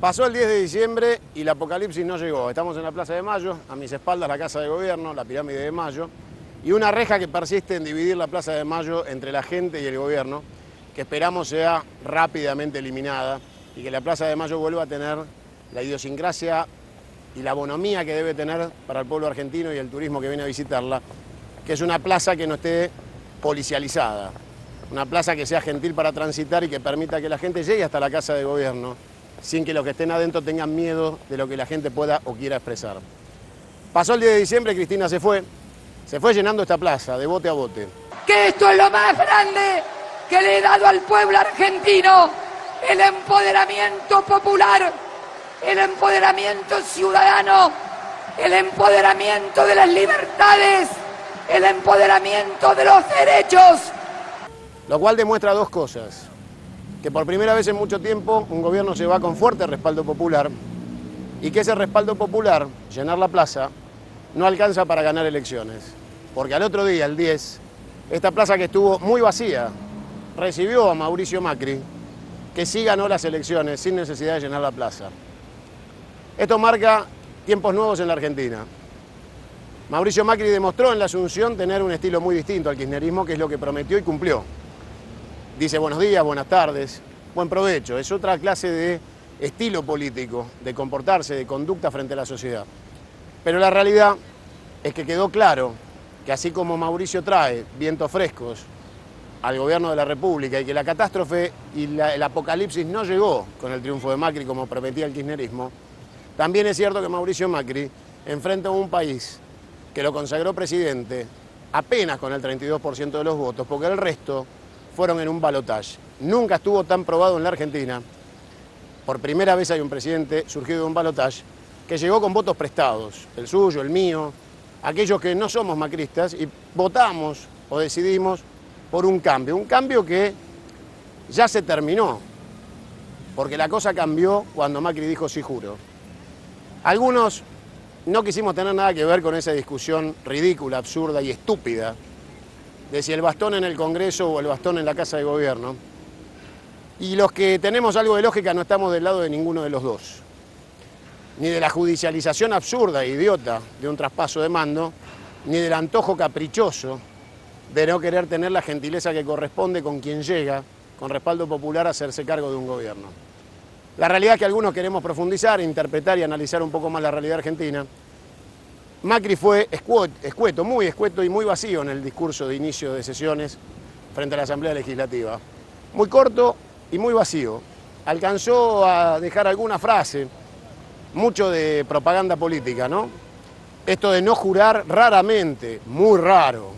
Pasó el 10 de diciembre y el apocalipsis no llegó. Estamos en la Plaza de Mayo, a mis espaldas la Casa de Gobierno, la Pirámide de Mayo, y una reja que persiste en dividir la Plaza de Mayo entre la gente y el gobierno, que esperamos sea rápidamente eliminada y que la Plaza de Mayo vuelva a tener la idiosincrasia y la bonomía que debe tener para el pueblo argentino y el turismo que viene a visitarla, que es una plaza que no esté policializada, una plaza que sea gentil para transitar y que permita que la gente llegue hasta la Casa de Gobierno sin que los que estén adentro tengan miedo de lo que la gente pueda o quiera expresar. Pasó el 10 de diciembre, Cristina se fue llenando esta plaza de bote a bote. Que esto es lo más grande que le he dado al pueblo argentino, el empoderamiento popular, el empoderamiento ciudadano, el empoderamiento de las libertades, el empoderamiento de los derechos. Lo cual demuestra dos cosas: que por primera vez en mucho tiempo un gobierno se va con fuerte respaldo popular y que ese respaldo popular, llenar la plaza, no alcanza para ganar elecciones. Porque al otro día, el 10, esta plaza que estuvo muy vacía, recibió a Mauricio Macri, que sí ganó las elecciones sin necesidad de llenar la plaza. Esto marca tiempos nuevos en la Argentina. Mauricio Macri demostró en la Asunción tener un estilo muy distinto al kirchnerismo, que es lo que prometió y cumplió. Dice buenos días, buenas tardes, buen provecho. Es otra clase de estilo político, de comportarse, de conducta frente a la sociedad. Pero la realidad es que quedó claro que así como Mauricio trae vientos frescos al gobierno de la República y que la catástrofe y el apocalipsis no llegó con el triunfo de Macri como prometía el kirchnerismo, también es cierto que Mauricio Macri enfrenta a un país que lo consagró presidente apenas con el 32% de los votos, porque el resto fueron en un balotaje. Nunca estuvo tan probado en la Argentina. Por primera vez hay un presidente surgido de un balotaje que llegó con votos prestados, el suyo, el mío, aquellos que no somos macristas, y votamos o decidimos por un cambio que ya se terminó, porque la cosa cambió cuando Macri dijo sí juro. Algunos no quisimos tener nada que ver con esa discusión ridícula, absurda y estúpida de si el bastón en el Congreso o el bastón en la Casa de Gobierno. Y los que tenemos algo de lógica no estamos del lado de ninguno de los dos. Ni de la judicialización absurda e idiota de un traspaso de mando, ni del antojo caprichoso de no querer tener la gentileza que corresponde con quien llega, con respaldo popular, a hacerse cargo de un gobierno. La realidad es que algunos queremos profundizar, interpretar y analizar un poco más la realidad argentina. Macri fue escueto, muy escueto y muy vacío en el discurso de inicio de sesiones frente a la Asamblea Legislativa. Muy corto y muy vacío. Alcanzó a dejar alguna frase, mucho de propaganda política, ¿no? Esto de no jurar raramente, muy raro,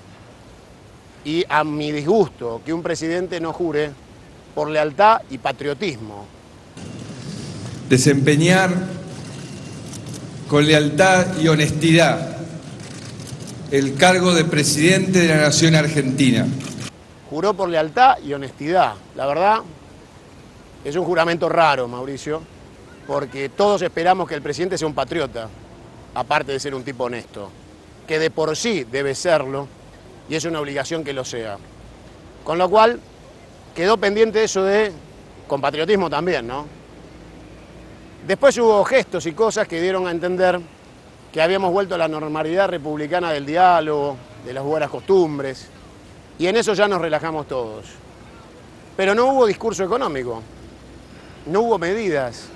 y a mi disgusto, que un presidente no jure por lealtad y patriotismo. Desempeñar con lealtad y honestidad el cargo de presidente de la Nación Argentina. Juró por lealtad y honestidad. La verdad, es un juramento raro, Mauricio, porque todos esperamos que el presidente sea un patriota, aparte de ser un tipo honesto, que de por sí debe serlo y es una obligación que lo sea. Con lo cual, quedó pendiente eso de con patriotismo también, ¿no? Después hubo gestos y cosas que dieron a entender que habíamos vuelto a la normalidad republicana del diálogo, de las buenas costumbres, y en eso ya nos relajamos todos. Pero no hubo discurso económico, no hubo medidas,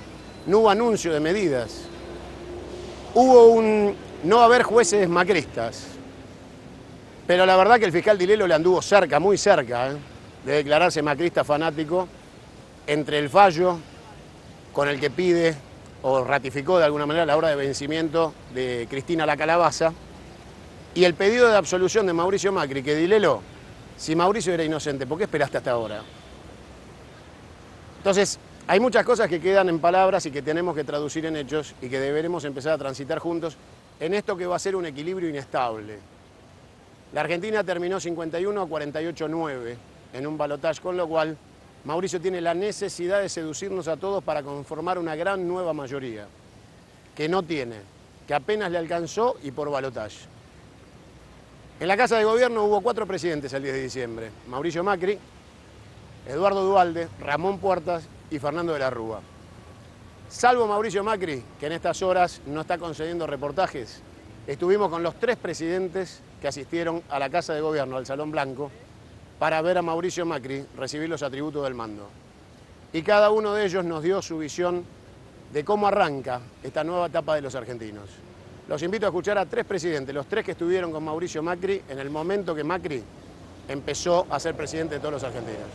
no hubo anuncio de medidas. Hubo un no haber jueces macristas, pero la verdad que el fiscal Dilelo le anduvo cerca, muy cerca, de declararse macrista fanático entre el fallo con el que pide o ratificó de alguna manera la hora de vencimiento de Cristina la Calabaza y el pedido de absolución de Mauricio Macri, que Dilelo, si Mauricio era inocente, ¿por qué esperaste hasta ahora? Entonces, hay muchas cosas que quedan en palabras y que tenemos que traducir en hechos y que deberemos empezar a transitar juntos en esto que va a ser un equilibrio inestable. La Argentina terminó 51 a 48-9 en un balotaje, con lo cual Mauricio tiene la necesidad de seducirnos a todos para conformar una gran nueva mayoría, que no tiene, que apenas le alcanzó y por balotaje. En la Casa de Gobierno hubo 4 presidentes el 10 de diciembre: Mauricio Macri, Eduardo Duhalde, Ramón Puertas y Fernando de la Rúa. Salvo Mauricio Macri, que en estas horas no está concediendo reportajes, estuvimos con los 3 presidentes que asistieron a la Casa de Gobierno, al Salón Blanco, para ver a Mauricio Macri recibir los atributos del mando. Y cada uno de ellos nos dio su visión de cómo arranca esta nueva etapa de los argentinos. Los invito a escuchar a 3 presidentes, los 3 que estuvieron con Mauricio Macri en el momento que Macri empezó a ser presidente de todos los argentinos.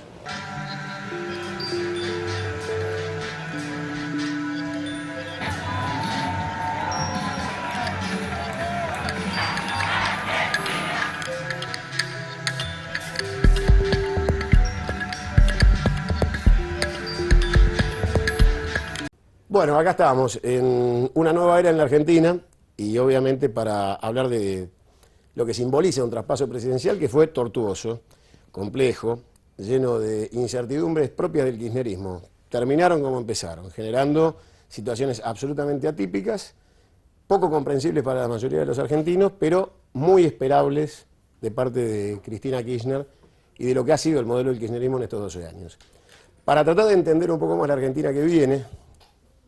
Bueno, acá estamos en una nueva era en la Argentina y obviamente para hablar de lo que simboliza un traspaso presidencial que fue tortuoso, complejo, lleno de incertidumbres propias del kirchnerismo. Terminaron como empezaron, generando situaciones absolutamente atípicas, poco comprensibles para la mayoría de los argentinos, pero muy esperables de parte de Cristina Kirchner y de lo que ha sido el modelo del kirchnerismo en estos 12 años. Para tratar de entender un poco más la Argentina que viene,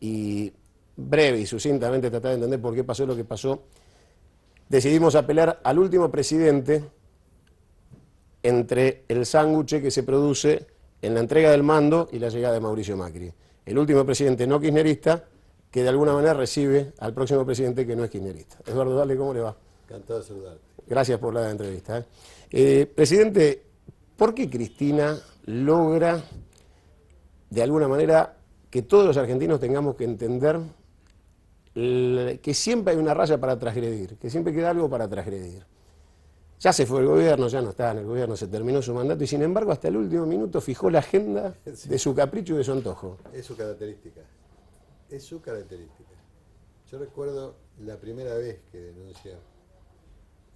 y breve y sucintamente tratar de entender por qué pasó lo que pasó, decidimos apelar al último presidente entre el sándwich que se produce en la entrega del mando y la llegada de Mauricio Macri. El último presidente no kirchnerista que de alguna manera recibe al próximo presidente que no es kirchnerista. Eduardo, dale, ¿cómo le va? Encantado de saludarte. Gracias por la entrevista. Presidente, ¿por qué Cristina logra de alguna manera que todos los argentinos tengamos que entender que siempre hay una raya para transgredir, que siempre queda algo para transgredir? Ya se fue el gobierno, ya no está en el gobierno, se terminó su mandato y sin embargo hasta el último minuto fijó la agenda de su capricho y de su antojo. Es su característica, es su característica. Yo recuerdo la primera vez que denuncia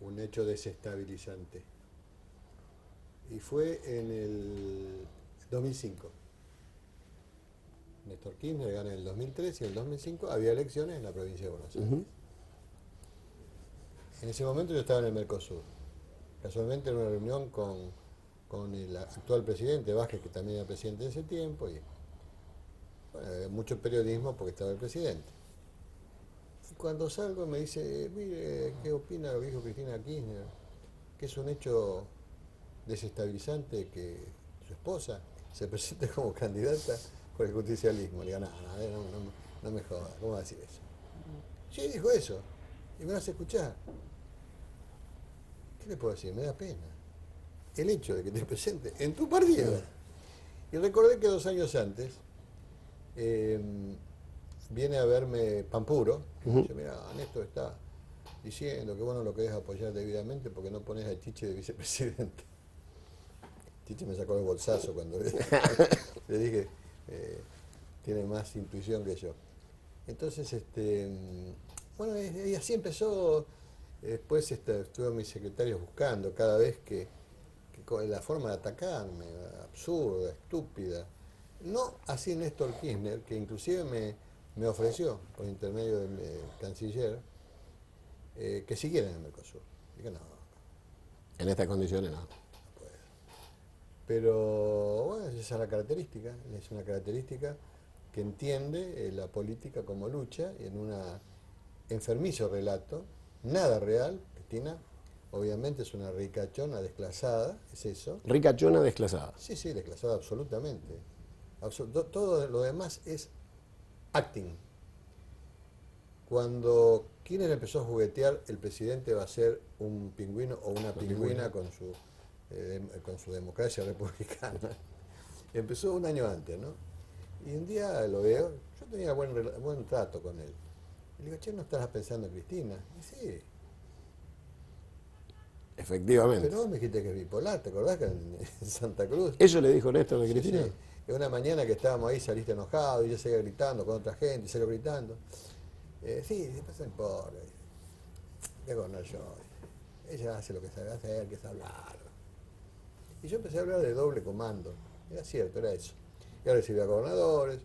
un hecho desestabilizante y fue en el 2005. Néstor Kirchner gana en el 2003 y en el 2005 había elecciones en la provincia de Buenos Aires. En ese momento yo estaba en el Mercosur, casualmente en una reunión con el actual presidente Vázquez, que también era presidente de ese tiempo, y bueno, había mucho periodismo porque estaba el presidente. Y cuando salgo me dice, mire, ¿qué opina de lo que dijo Cristina Kirchner? Que es un hecho desestabilizante que su esposa se presente como candidata por el justicialismo. Le digo, no me jodas, ¿cómo va a decir eso? Sí, dijo eso, y me vas a escuchar. ¿Qué le puedo decir? Me da pena. El hecho de que te presente en tu partido. Y recordé que 2 años antes viene a verme Pampuro, y me dice, mira, Néstor está diciendo que vos no lo querés apoyar debidamente porque no pones a Chiche de vicepresidente. Chiche me sacó el bolsazo cuando le dije, tiene más intuición que yo. Entonces, bueno, y así empezó. Después estuve mis secretarios buscando cada vez que la forma de atacarme, absurda, estúpida. No así Néstor Kirchner, que inclusive me ofreció, por intermedio del canciller, que siguiera en el Mercosur. Dije, no. En estas condiciones no. Pero bueno, esa es la característica, es una característica que entiende la política como lucha y en un enfermizo relato, nada real. Cristina obviamente es una ricachona desclasada, es eso. Ricachona desclasada. Sí, sí, desclasada absolutamente. Todo lo demás es acting. Cuando Kirchner empezó a juguetear, el presidente va a ser un pingüino o una pingüina con su democracia republicana. Empezó un año antes, ¿no? Y un día lo veo, yo tenía buen trato con él. Y le digo, che, ¿no estarás pensando en Cristina? Y sí. Efectivamente. Pero vos me dijiste que es bipolar, ¿te acordás que en Santa Cruz? ¿Eso le dijo Néstor de Cristina? Sí, sí. Y una mañana que estábamos ahí saliste enojado y yo seguía gritando con otra gente, y salió gritando. Sí, después no importa. Voy a gobernar yo. Ella hace lo que sabe hacer, que es hablar. Y yo empecé a hablar de doble comando. Era cierto, era eso. Yo recibía gobernadores,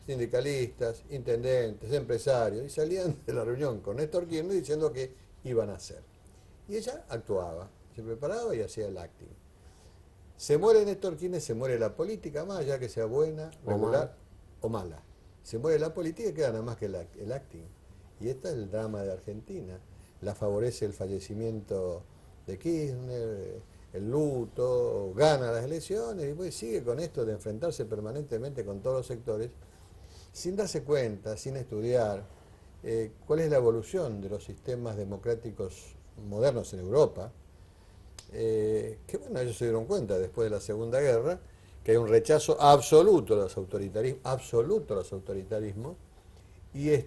sindicalistas, intendentes, empresarios, y salían de la reunión con Néstor Kirchner diciendo que iban a hacer. Y ella actuaba, se preparaba y hacía el acting. Se muere Néstor Kirchner, se muere la política, más allá que sea buena, regular o mala. Se muere la política y queda nada más que el acting. Y este es el drama de Argentina. La favorece el fallecimiento de Kirchner, el luto, gana las elecciones y pues sigue con esto de enfrentarse permanentemente con todos los sectores, sin darse cuenta, sin estudiar cuál es la evolución de los sistemas democráticos modernos en Europa, que bueno, ellos se dieron cuenta después de la Segunda Guerra que hay un rechazo absoluto a los autoritarismos, y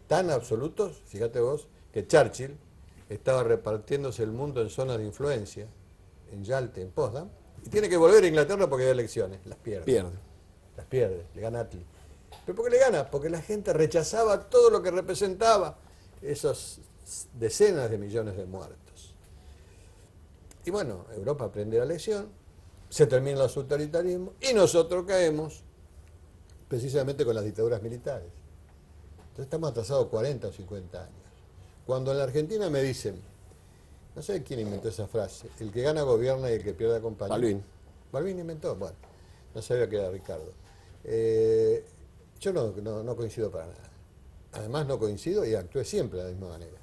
tan absolutos, fíjate vos, que Churchill estaba repartiéndose el mundo en zonas de influencia, en Yalte, en Potsdam, y tiene que volver a Inglaterra porque hay elecciones, las pierde. Las pierde, le gana Attlee. ¿Pero por qué le gana? Porque la gente rechazaba todo lo que representaba esas decenas de millones de muertos. Y bueno, Europa aprende la lección, se terminan los autoritarismos y nosotros caemos precisamente con las dictaduras militares. Entonces estamos atrasados 40 o 50 años. Cuando en la Argentina me dicen, no sé quién inventó esa frase, el que gana gobierna y el que pierde acompaña. Balbín inventó, bueno, no sabía que era Ricardo. Yo no coincido para nada. Además no coincido y actué siempre de la misma manera.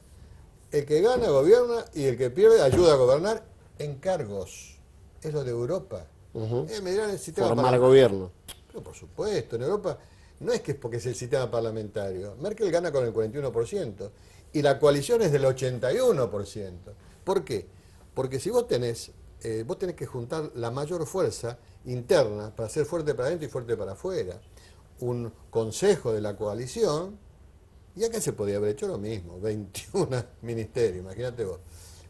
El que gana gobierna y el que pierde ayuda a gobernar en cargos. Es lo de Europa. Me dirán el sistema Formar gobierno. Pero por supuesto, en Europa no es que es porque es el sistema parlamentario. Merkel gana con el 41% y la coalición es del 81%. ¿Por qué? Porque si vos tenés que juntar la mayor fuerza interna para ser fuerte para adentro y fuerte para afuera. Un consejo de la coalición, y acá se podía haber hecho lo mismo, 21 ministerios, imagínate vos.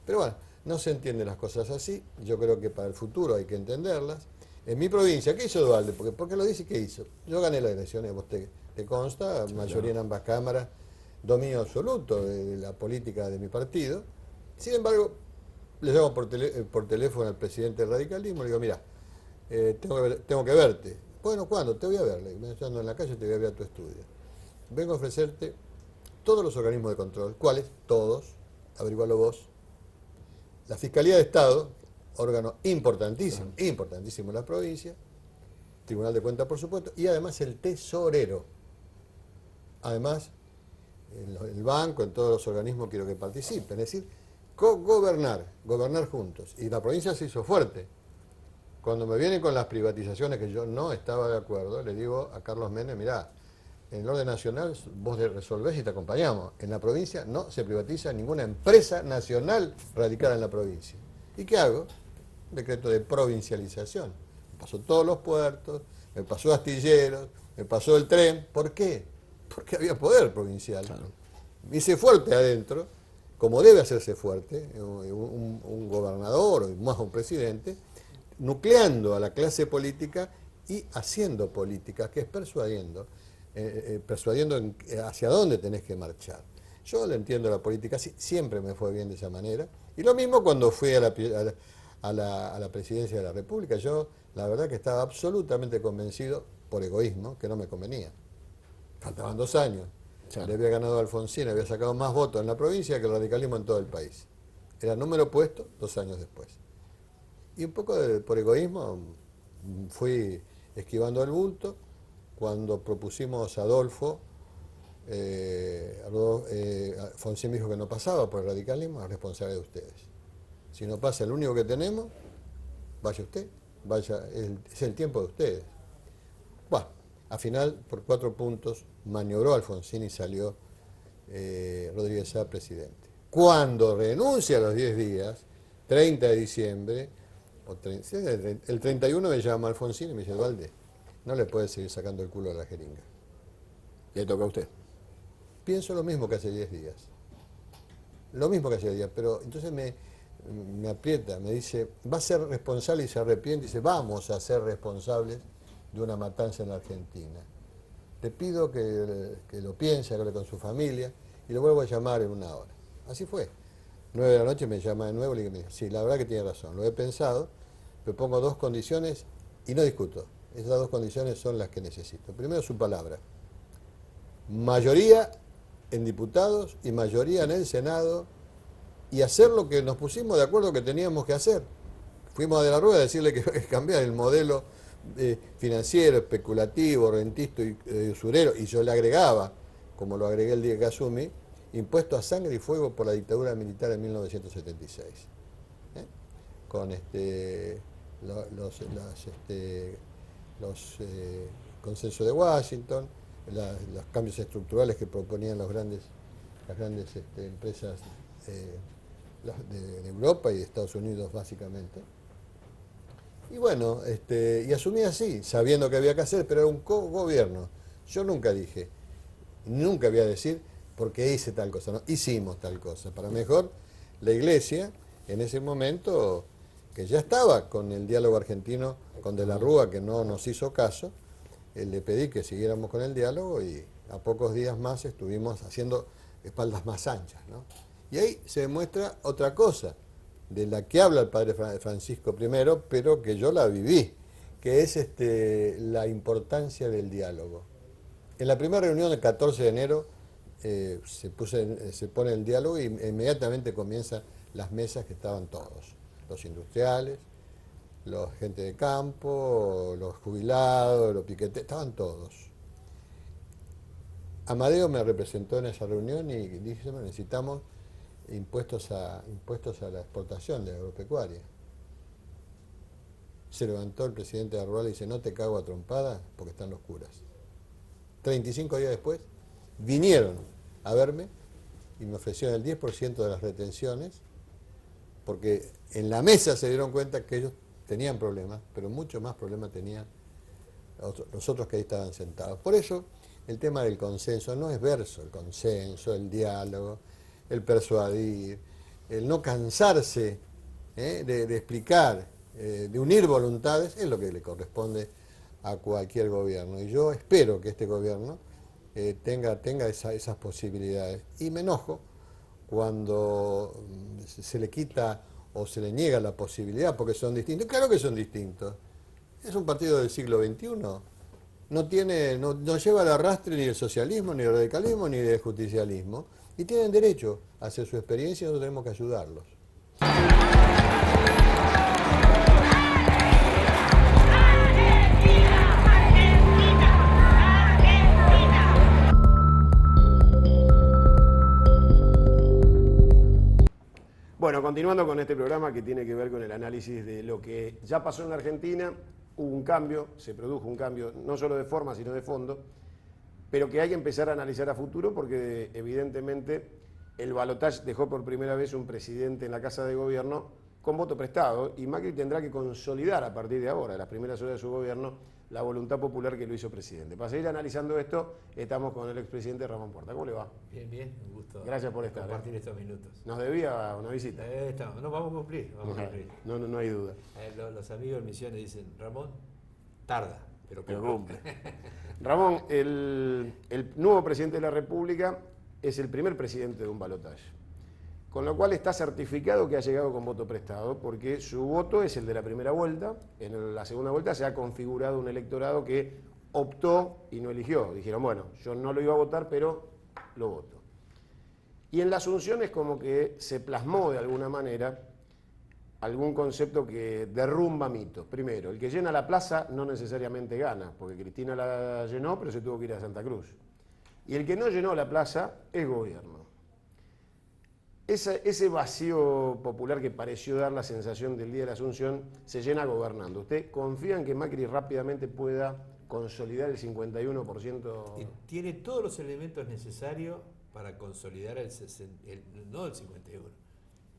Pero bueno, no se entienden las cosas así, yo creo que para el futuro hay que entenderlas. En mi provincia, ¿qué hizo Dualde? ¿Por qué lo dice? ¿Qué hizo? Yo gané las elecciones, vos te consta, mayoría en ambas cámaras, dominio absoluto de la política de mi partido. Sin embargo, le llamo por teléfono al presidente del radicalismo, le digo, mira, tengo que verte. Bueno, ¿cuándo? Te voy a ver. Me ando en la calle, te voy a ver a tu estudio. Vengo a ofrecerte todos los organismos de control. ¿Cuáles? Todos. Averigualo vos. La Fiscalía de Estado, órgano importantísimo, importantísimo en la provincia. Tribunal de Cuentas, por supuesto. Y además el tesorero. Además, el banco, en todos los organismos quiero que participen. Es decir, gobernar juntos. Y la provincia se hizo fuerte. Cuando me vienen con las privatizaciones que yo no estaba de acuerdo, le digo a Carlos Menem, mirá, en el orden nacional vos resolvés y te acompañamos. En la provincia no se privatiza ninguna empresa nacional radicada en la provincia. ¿Y qué hago? Un decreto de provincialización. Me pasó todos los puertos, me pasó astilleros, me pasó el tren. ¿Por qué? Porque había poder provincial. Claro. Me hice fuerte adentro, como debe hacerse fuerte un gobernador o más un presidente, nucleando a la clase política y haciendo política, que es persuadiendo hacia dónde tenés que marchar. Yo le entiendo la política así, siempre me fue bien de esa manera. Y lo mismo cuando fui a la presidencia de la República, yo la verdad que estaba absolutamente convencido, por egoísmo, que no me convenía. Faltaban 2 años. Claro. Le había ganado a Alfonsín, había sacado más votos en la provincia que el radicalismo en todo el país. Era número puesto 2 años después. Y un poco por egoísmo fui esquivando el bulto. Cuando propusimos a Adolfo, Alfonsín me dijo que no pasaba por el radicalismo, es responsable de ustedes. Si no pasa el único que tenemos, vaya usted, es el tiempo de ustedes. Bueno, al final, por 4 puntos, maniobró Alfonsín y salió Rodríguez Sá presidente. Cuando renuncia a los 10 días, 30 de diciembre, el 31 me llama Alfonsín y me dice, Dualde, no le puede seguir sacando el culo a la jeringa. Le toca a usted. Pienso lo mismo que hace 10 días. Lo mismo que hace 10 días, pero entonces me aprieta, me dice, va a ser responsable y se arrepiente, y dice, vamos a ser responsables de una matanza en la Argentina. Le pido que lo piense, que hable con su familia, y lo vuelvo a llamar en 1 hora. Así fue. 9 de la noche me llama de nuevo y me dice, sí, la verdad que tiene razón, lo he pensado, pero pongo 2 condiciones y no discuto. Esas 2 condiciones son las que necesito. Primero, su palabra. Mayoría en diputados y mayoría en el Senado, y hacer lo que nos pusimos de acuerdo que teníamos que hacer. Fuimos a De la Rueda a decirle que cambiar el modelo financiero, especulativo, rentista y usurero, y yo le agregaba, como lo agregué el día que asumí, impuesto a sangre y fuego por la dictadura militar en 1976. Con los consensos de Washington, los cambios estructurales que proponían las grandes empresas de Europa y de Estados Unidos básicamente. Y bueno, y asumí así, sabiendo que había que hacer, pero era un co-gobierno. Yo nunca dije, nunca voy a decir porque hice tal cosa, no, hicimos tal cosa. Para mejor, la Iglesia, en ese momento, que ya estaba con el diálogo argentino con De la Rúa, que no nos hizo caso, le pedí que siguiéramos con el diálogo y a pocos días más estuvimos haciendo espaldas más anchas, ¿no? Y ahí se demuestra otra cosa, de la que habla el padre Francisco I, pero que yo la viví, que es la importancia del diálogo. En la primera reunión del 14 de enero se pone el diálogo y inmediatamente comienzan las mesas que estaban todos, los industriales, los gente de campo, los jubilados, los piquetes, estaban todos. Amadeo me representó en esa reunión y dije, necesitamos impuestos a la exportación de la agropecuaria. Se levantó el presidente de Arrual y dice, no te cago a trompada porque están los curas. 35 días después vinieron a verme y me ofrecieron el 10% de las retenciones porque en la mesa se dieron cuenta que ellos tenían problemas, pero mucho más problemas tenían los otros que ahí estaban sentados. Por eso el tema del consenso no es verso, el consenso, el diálogo, el persuadir, el no cansarse de explicar, de unir voluntades, es lo que le corresponde a cualquier gobierno. Y yo espero que este gobierno tenga esas posibilidades. Y me enojo cuando se le quita o se le niega la posibilidad, porque son distintos. Claro que son distintos. Es un partido del siglo XXI. No lleva el arrastre ni del socialismo, ni del radicalismo, ni del justicialismo. Y tienen derecho a hacer su experiencia y nosotros tenemos que ayudarlos. Bueno, continuando con este programa que tiene que ver con el análisis de lo que ya pasó en la Argentina, hubo un cambio, se produjo un cambio no solo de forma sino de fondo, pero que hay que empezar a analizar a futuro porque evidentemente el balotaje dejó por primera vez un presidente en la Casa de Gobierno con voto prestado y Macri tendrá que consolidar a partir de ahora, en las primeras horas de su gobierno, la voluntad popular que lo hizo presidente. Para seguir analizando esto, estamos con el expresidente Ramón Porta. ¿Cómo le va? Bien, bien, un gusto. Gracias por estar. Compartir estos minutos. Nos debía una visita. Estamos. No, vamos a cumplir, vamos a cumplir. No hay duda. Los amigos de Misiones dicen, Ramón, tarda, pero cumple. Ramón, el nuevo presidente de la República es el primer presidente de un balotaje, con lo cual está certificado que ha llegado con voto prestado, porque su voto es el de la primera vuelta. En la segunda vuelta se ha configurado un electorado que optó y no eligió. Dijeron, bueno, yo no lo iba a votar, pero lo voto. Y en la Asunción es como que se plasmó de alguna manera algún concepto que derrumba mitos. Primero, el que llena la plaza no necesariamente gana, porque Cristina la llenó, pero se tuvo que ir a Santa Cruz. Y el que no llenó la plaza es gobierno. Ese vacío popular que pareció dar la sensación del día de la Asunción se llena gobernando. ¿Usted confía en que Macri rápidamente pueda consolidar el 51%? Tiene todos los elementos necesarios para consolidar no el 51,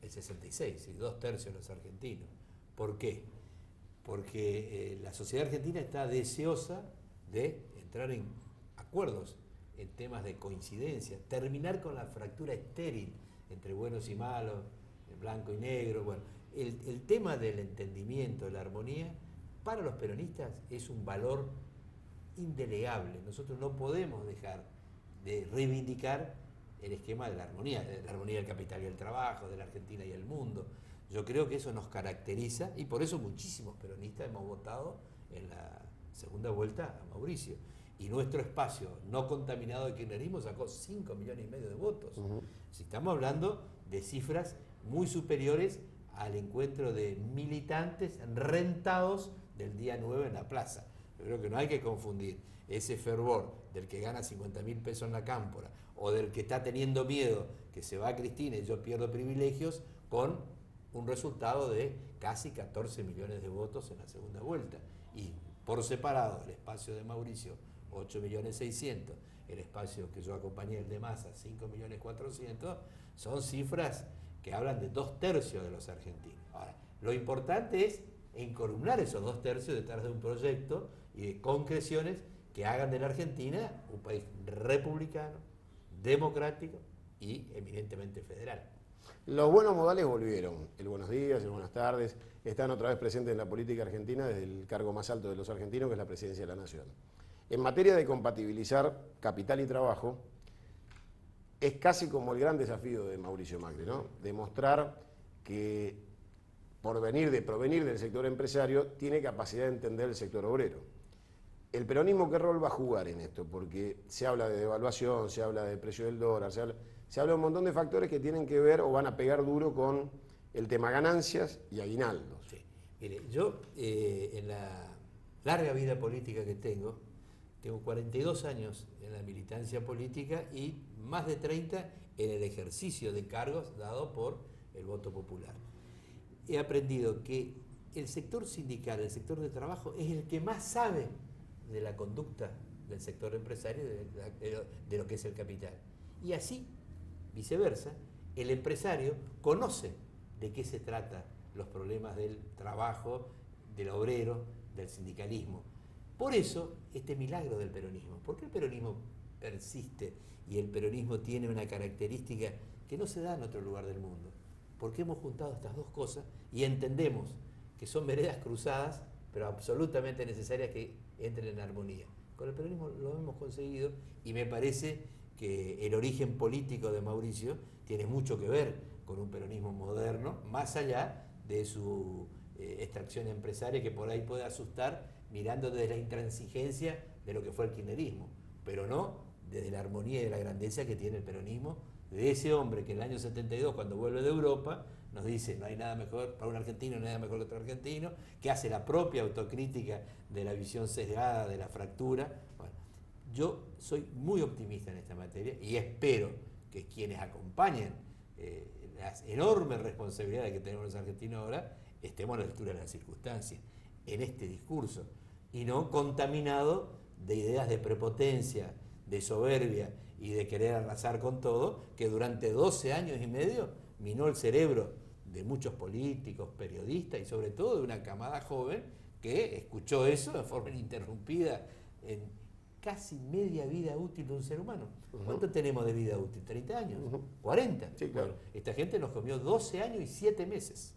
el 66, y 2/3 de los argentinos. ¿Por qué? Porque la sociedad argentina está deseosa de entrar en acuerdos, en temas de coincidencia, terminar con la fractura estéril entre buenos y malos, blanco y negro. Bueno, el tema del entendimiento, de la armonía, para los peronistas es un valor indelegable. Nosotros no podemos dejar de reivindicar el esquema de la armonía del capital y el trabajo, de la Argentina y el mundo. Yo creo que eso nos caracteriza y por eso muchísimos peronistas hemos votado en la segunda vuelta a Mauricio. Y nuestro espacio no contaminado de kirchnerismo sacó 5,5 millones de votos. Si estamos hablando de cifras muy superiores al encuentro de militantes rentados del día 9 en la plaza. Yo creo que no hay que confundir ese fervor del que gana 50.000 pesos en la cámpora o del que está teniendo miedo que se va a Cristina y yo pierdo privilegios con un resultado de casi 14 millones de votos en la segunda vuelta. Y por separado, el espacio de Mauricio, 8.600.000, el espacio que yo acompañé, el de Massa, 5.400.000, son cifras que hablan de 2/3 de los argentinos. Ahora, lo importante es encolumnar esos 2/3 detrás de un proyecto y de concreciones que hagan de la Argentina un país republicano, democrático y eminentemente federal. Los buenos modales volvieron. El buenos días, el buenas tardes, están otra vez presentes en la política argentina desde el cargo más alto de los argentinos, que es la presidencia de la Nación. En materia de compatibilizar capital y trabajo, es casi como el gran desafío de Mauricio Macri, ¿no? Demostrar que provenir del sector empresario tiene capacidad de entender el sector obrero. ¿El peronismo qué rol va a jugar en esto? Porque se habla de devaluación, se habla del precio del dólar, se habla de un montón de factores que tienen que ver o van a pegar duro con el tema ganancias y aguinaldos. Sí. Mire, yo en la larga vida política que tengo 42 años en la militancia política y más de 30 en el ejercicio de cargos dado por el voto popular. He aprendido que el sector sindical, el sector de trabajo, es el que más sabe de la conducta del sector empresario, de lo que es el capital. Y así, viceversa, el empresario conoce de qué se trata los problemas del trabajo, del obrero, del sindicalismo. Por eso, este milagro del peronismo. ¿Por qué el peronismo persiste y el peronismo tiene una característica que no se da en otro lugar del mundo? Porque hemos juntado estas dos cosas y entendemos que son veredas cruzadas, pero absolutamente necesarias que entren en armonía. Con el peronismo lo hemos conseguido y me parece que el origen político de Mauricio tiene mucho que ver con un peronismo moderno, más allá de su extracción empresaria que por ahí puede asustar mirando desde la intransigencia de lo que fue el kirchnerismo, pero no desde la armonía y de la grandeza que tiene el peronismo, de ese hombre que en el año 72, cuando vuelve de Europa, nos dice, no hay nada mejor para un argentino, no hay nada mejor que otro argentino, que hace la propia autocrítica de la visión sesgada, de la fractura. Bueno, yo soy muy optimista en esta materia y espero que quienes acompañen las enormes responsabilidades que tenemos los argentinos ahora, estemos a la altura de las circunstancias, en este discurso, y no contaminado de ideas de prepotencia, de soberbia y de querer arrasar con todo, que durante 12 años y medio minó el cerebro de muchos políticos, periodistas y sobre todo de una camada joven que escuchó eso de forma ininterrumpida en casi media vida útil de un ser humano. ¿Cuánto tenemos de vida útil? ¿30 años? ¿40? Sí, claro. Bueno, esta gente nos comió 12 años y 7 meses.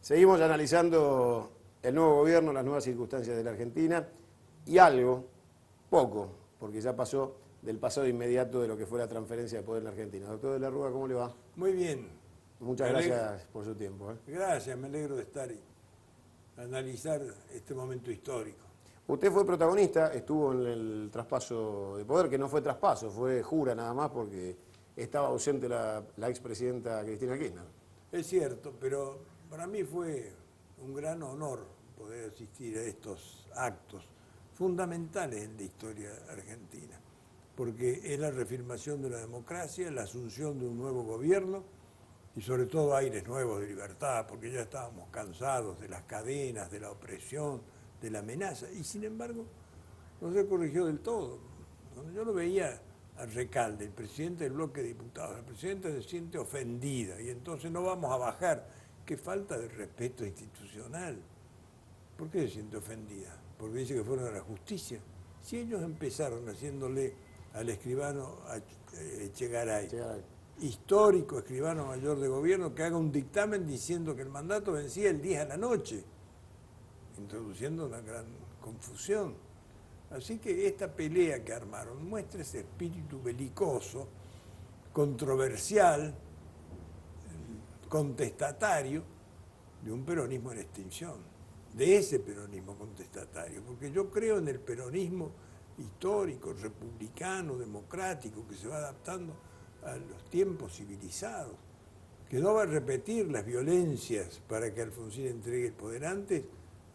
Seguimos analizando el nuevo gobierno, las nuevas circunstancias de la Argentina y algo, poco, porque ya pasó del pasado inmediato de lo que fue la transferencia de poder en la Argentina. Doctor de la Rúa, ¿cómo le va? Muy bien. Muchas gracias por su tiempo. Gracias, me alegro de estar y analizar este momento histórico. Usted fue protagonista, estuvo en el traspaso de poder, que no fue traspaso, fue jura nada más porque estaba ausente la expresidenta Cristina Kirchner. Es cierto, pero para mí fue un gran honor poder asistir a estos actos fundamentales en la historia argentina, porque es la reafirmación de la democracia, la asunción de un nuevo gobierno y sobre todo aires nuevos de libertad, porque ya estábamos cansados de las cadenas, de la opresión, de la amenaza, y sin embargo no se corrigió del todo. Cuando yo lo veía a Recalde, el presidente del bloque de diputados, el presidente se siente ofendida y entonces no vamos a bajar. Qué falta de respeto institucional. ¿Por qué se siente ofendida? Porque dice que fueron a la justicia. Si ellos empezaron haciéndole al escribano Echegaray, histórico escribano mayor de gobierno, que haga un dictamen diciendo que el mandato vencía el 10 a la noche, introduciendo una gran confusión. Así que esta pelea que armaron muestra ese espíritu belicoso, controversial, contestatario de un peronismo en extinción, de ese peronismo contestatario, porque yo creo en el peronismo histórico, republicano, democrático, que se va adaptando a los tiempos civilizados, que no va a repetir las violencias para que Alfonsín entregue el poder antes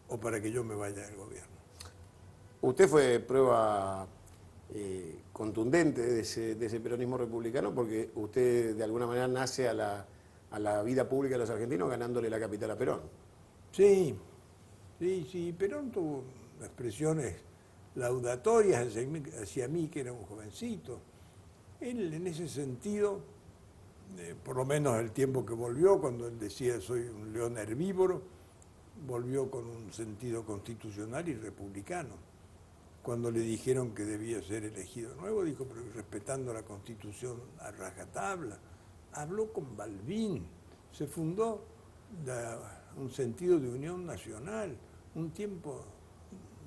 o para que yo me vaya del gobierno. Usted fue prueba contundente de ese peronismo republicano porque usted de alguna manera nace a la vida pública de los argentinos ganándole la capital a Perón. Sí, Perón tuvo expresiones laudatorias hacia mí, que era un jovencito. Él, en ese sentido, por lo menos el tiempo que volvió, cuando él decía soy un león herbívoro, volvió con un sentido constitucional y republicano. Cuando le dijeron que debía ser elegido nuevo, dijo, pero respetando la Constitución a rajatabla. Habló con Balbín, se fundó un sentido de unión nacional, un tiempo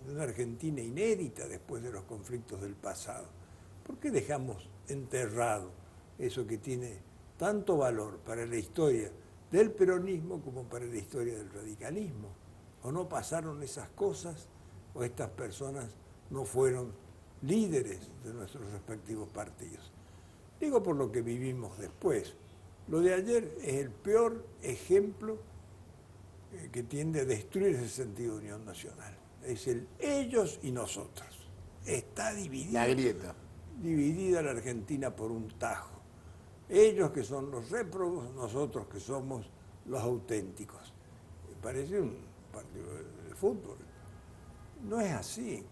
de una Argentina inédita después de los conflictos del pasado. ¿Por qué dejamos enterrado eso que tiene tanto valor para la historia del peronismo como para la historia del radicalismo? ¿O no pasaron esas cosas o estas personas no fueron líderes de nuestros respectivos partidos? Digo por lo que vivimos después. Lo de ayer es el peor ejemplo que tiende a destruir ese sentido de unión nacional. Es el ellos y nosotros. Está dividida. La grieta. Dividida la Argentina por un tajo. Ellos que son los réprobos, nosotros que somos los auténticos. Parece un partido de fútbol. No es así.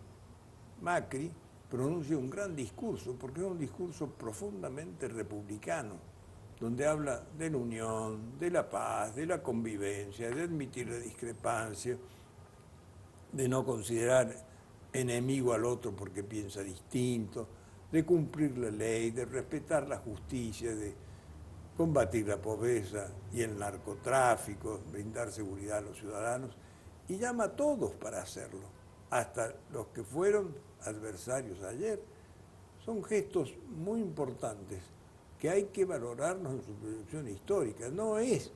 Macri pronuncia un gran discurso, porque es un discurso profundamente republicano, donde habla de la unión, de la paz, de la convivencia, de admitir la discrepancia, de no considerar enemigo al otro porque piensa distinto, de cumplir la ley, de respetar la justicia, de combatir la pobreza y el narcotráfico, brindar seguridad a los ciudadanos, y llama a todos para hacerlo, hasta los que fueron adversarios ayer. Son gestos muy importantes que hay que valorarnos en su proyección histórica. No es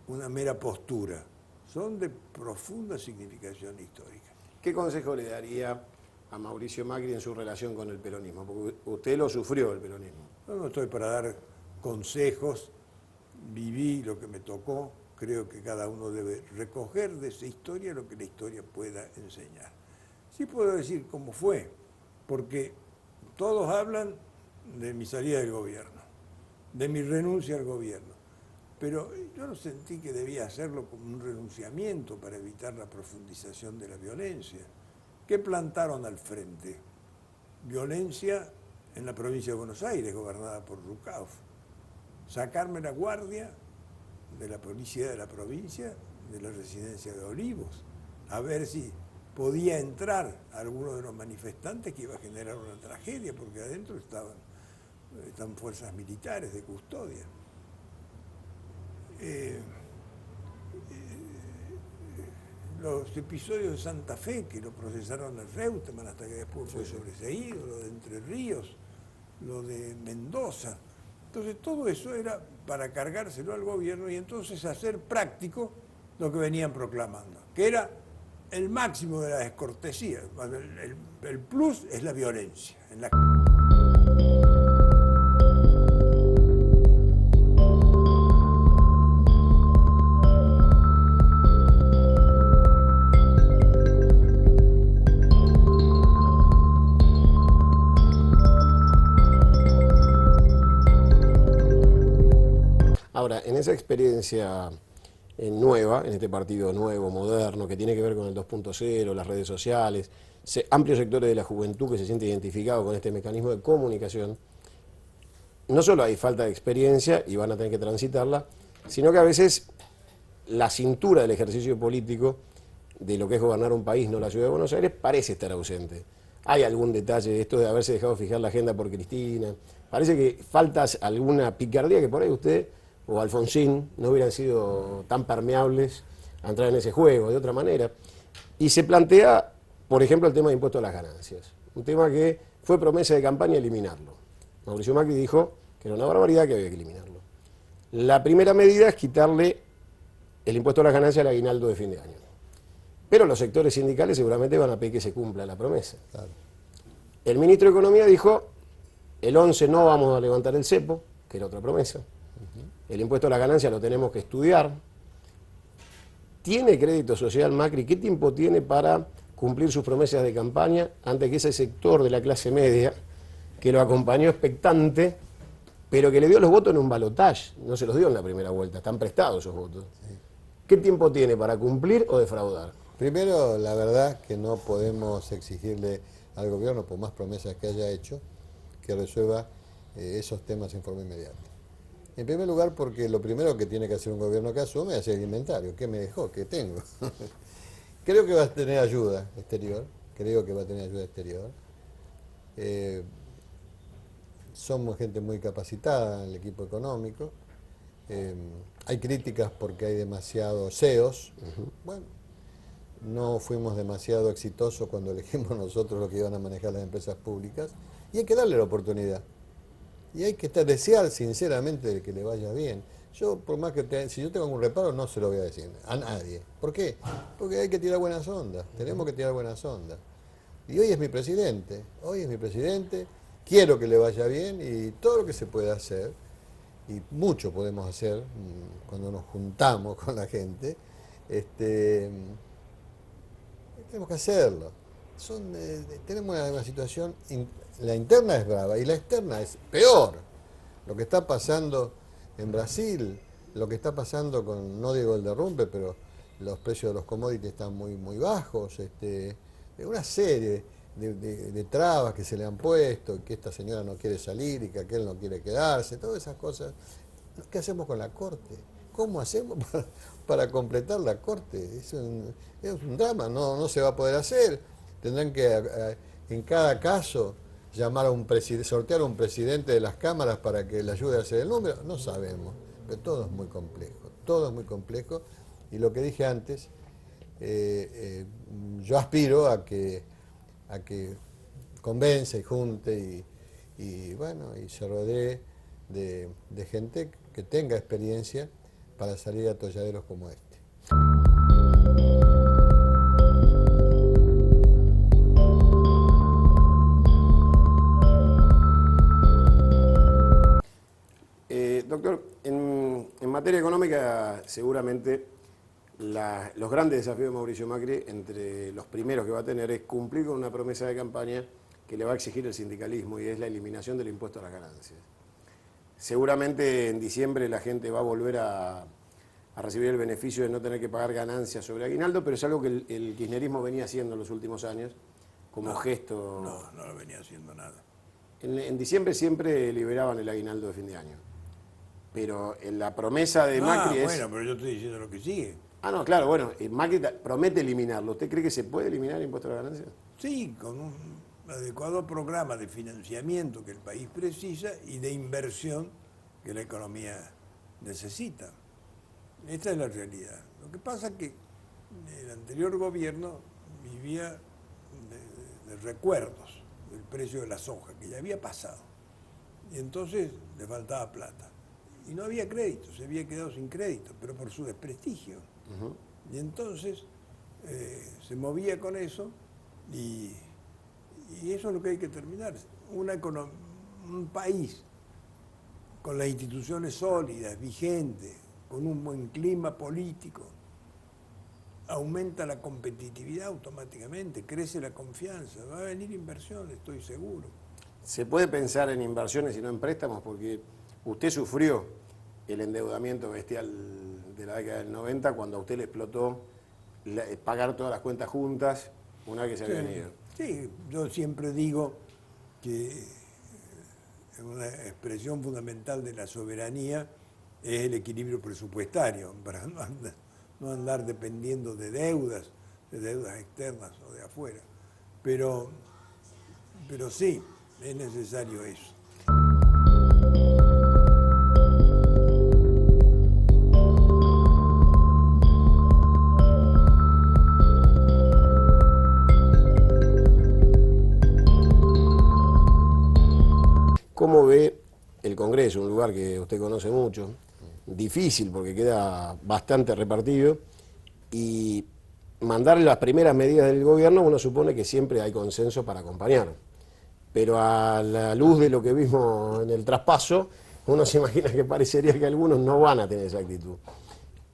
una mera postura, son de profunda significación histórica. ¿Qué consejo le daría a Mauricio Macri en su relación con el peronismo? Porque usted lo sufrió, el peronismo. No estoy para dar consejos, viví lo que me tocó, creo que cada uno debe recoger de esa historia lo que la historia pueda enseñar. Sí puedo decir cómo fue, porque todos hablan de mi salida del gobierno, de mi renuncia al gobierno, pero yo no sentí que debía hacerlo como un renunciamiento para evitar la profundización de la violencia. ¿Qué plantaron al frente? Violencia en la provincia de Buenos Aires, gobernada por Rucauf. Sacarme la guardia de la policía de la provincia, de la residencia de Olivos, a ver si podía entrar alguno de los manifestantes que iba a generar una tragedia, porque adentro están fuerzas militares de custodia. Los episodios de Santa Fe, que lo procesaron al Reutemann hasta que después fue sobreseído, lo de Entre Ríos, lo de Mendoza. Entonces todo eso era para cargárselo al gobierno y entonces hacer práctico lo que venían proclamando, que era el máximo de la descortesía. El plus es la violencia. Ahora, en esa experiencia nueva, en este partido nuevo, moderno, que tiene que ver con el 2.0, las redes sociales, amplios sectores de la juventud que se siente identificado con este mecanismo de comunicación, no solo hay falta de experiencia y van a tener que transitarla, sino que a veces la cintura del ejercicio político de lo que es gobernar un país, no la ciudad de Buenos Aires, parece estar ausente. Hay algún detalle de esto de haberse dejado fijar la agenda por Cristina, parece que falta alguna picardía que por ahí usted o Alfonsín no hubieran sido tan permeables a entrar en ese juego de otra manera. Y se plantea, por ejemplo, el tema de impuesto a las ganancias, un tema que fue promesa de campaña eliminarlo. Mauricio Macri dijo que era una barbaridad, que había que eliminarlo. La primera medida es quitarle el impuesto a las ganancias al aguinaldo de fin de año. Pero los sectores sindicales seguramente van a pedir que se cumpla la promesa. Claro. El ministro de Economía dijo, el 11 no vamos a levantar el cepo, que era otra promesa. El impuesto a la ganancia lo tenemos que estudiar. ¿Tiene crédito social Macri? ¿Qué tiempo tiene para cumplir sus promesas de campaña antes que ese sector de la clase media que lo acompañó expectante, pero que le dio los votos en un balotaje? No se los dio en la primera vuelta, están prestados esos votos. Sí. ¿Qué tiempo tiene para cumplir o defraudar? Primero, la verdad que no podemos exigirle al gobierno, por más promesas que haya hecho, que resuelva esos temas en forma inmediata. En primer lugar, porque lo primero que tiene que hacer un gobierno que asume es hacer el inventario. ¿Qué me dejó? ¿Qué tengo? Creo que va a tener ayuda exterior. Somos gente muy capacitada en el equipo económico. Hay críticas porque hay demasiados CEOs. Bueno, no fuimos demasiado exitosos cuando elegimos nosotros los que iban a manejar las empresas públicas, y hay que darle la oportunidad. Y hay que desear sinceramente que le vaya bien. Yo, por más que si yo tengo un reparo, no se lo voy a decir a nadie. ¿Por qué? Porque hay que tirar buenas ondas, tenemos que tirar buenas ondas. Y hoy es mi presidente, quiero que le vaya bien y todo lo que se puede hacer, y mucho podemos hacer cuando nos juntamos con la gente, tenemos que hacerlo. Tenemos una situación, la interna es brava y la externa es peor. Lo que está pasando en Brasil, lo que está pasando con, no digo el derrumbe, pero los precios de los commodities están muy, muy bajos, una serie de trabas que se le han puesto, que esta señora no quiere salir y que aquel no quiere quedarse, todas esas cosas. ¿Qué hacemos con la Corte? ¿Cómo hacemos para completar la Corte? Es un drama, no se va a poder hacer. Tendrán que, en cada caso, llamar a sortear a un presidente de las cámaras para que le ayude a hacer el número. No sabemos, pero todo es muy complejo, y lo que dije antes, yo aspiro a que convenza y junte y se rodee de gente que tenga experiencia para salir a atolladeros como este. Doctor, en materia económica, seguramente los grandes desafíos de Mauricio Macri, entre los primeros que va a tener, es cumplir con una promesa de campaña que le va a exigir el sindicalismo, y es la eliminación del impuesto a las ganancias. Seguramente en diciembre la gente va a volver a recibir el beneficio de no tener que pagar ganancias sobre aguinaldo, pero es algo que el kirchnerismo venía haciendo en los últimos años como gesto. No lo venía haciendo nada. En diciembre siempre liberaban el aguinaldo de fin de año. Pero en la promesa de Macri es... Bueno, pero yo estoy diciendo lo que sigue. No, claro, bueno, Macri promete eliminarlo. ¿Usted cree que se puede eliminar el impuesto a la ganancia? Sí, con un adecuado programa de financiamiento que el país precisa y de inversión que la economía necesita. Esta es la realidad. Lo que pasa es que el anterior gobierno vivía de recuerdos del precio de la soja, que ya había pasado. Y entonces le faltaba plata. Y no había crédito, se había quedado sin crédito, pero por su desprestigio. Y entonces se movía con eso, y eso es lo que hay que terminar. Un país con las instituciones sólidas, vigentes, con un buen clima político, aumenta la competitividad automáticamente, crece la confianza, va a venir inversión, estoy seguro. ¿Se puede pensar en inversiones y no en préstamos? Porque usted sufrió el endeudamiento bestial de la década del 90 cuando a usted le explotó pagar todas las cuentas juntas una vez que se habían ido. Sí, yo siempre digo que una expresión fundamental de la soberanía es el equilibrio presupuestario, para no andar dependiendo de deudas externas o de afuera. Pero sí, es necesario eso. ¿Cómo ve el Congreso, un lugar que usted conoce mucho, difícil porque queda bastante repartido, y mandar las primeras medidas del gobierno, uno supone que siempre hay consenso para acompañar? pero a la luz de lo que vimos en el traspaso, uno se imagina que parecería que algunos no van a tener esa actitud.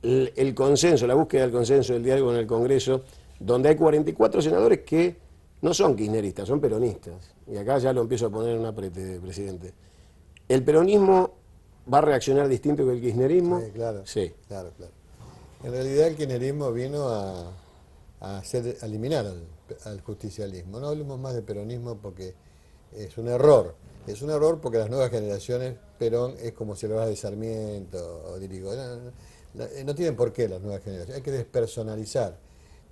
El consenso, la búsqueda del consenso, del diálogo en el Congreso, donde hay 44 senadores que no son kirchneristas, son peronistas. Y acá ya lo empiezo a poner en un aprete, presidente. ¿El peronismo va a reaccionar distinto que el kirchnerismo? Sí, claro. Sí. Claro. En realidad el kirchnerismo vino a eliminar al justicialismo. No hablemos más de peronismo porque es un error. Es un error porque las nuevas generaciones, Perón es como si hablara de Sarmiento o Dirigo. No tienen por qué las nuevas generaciones. Hay que despersonalizar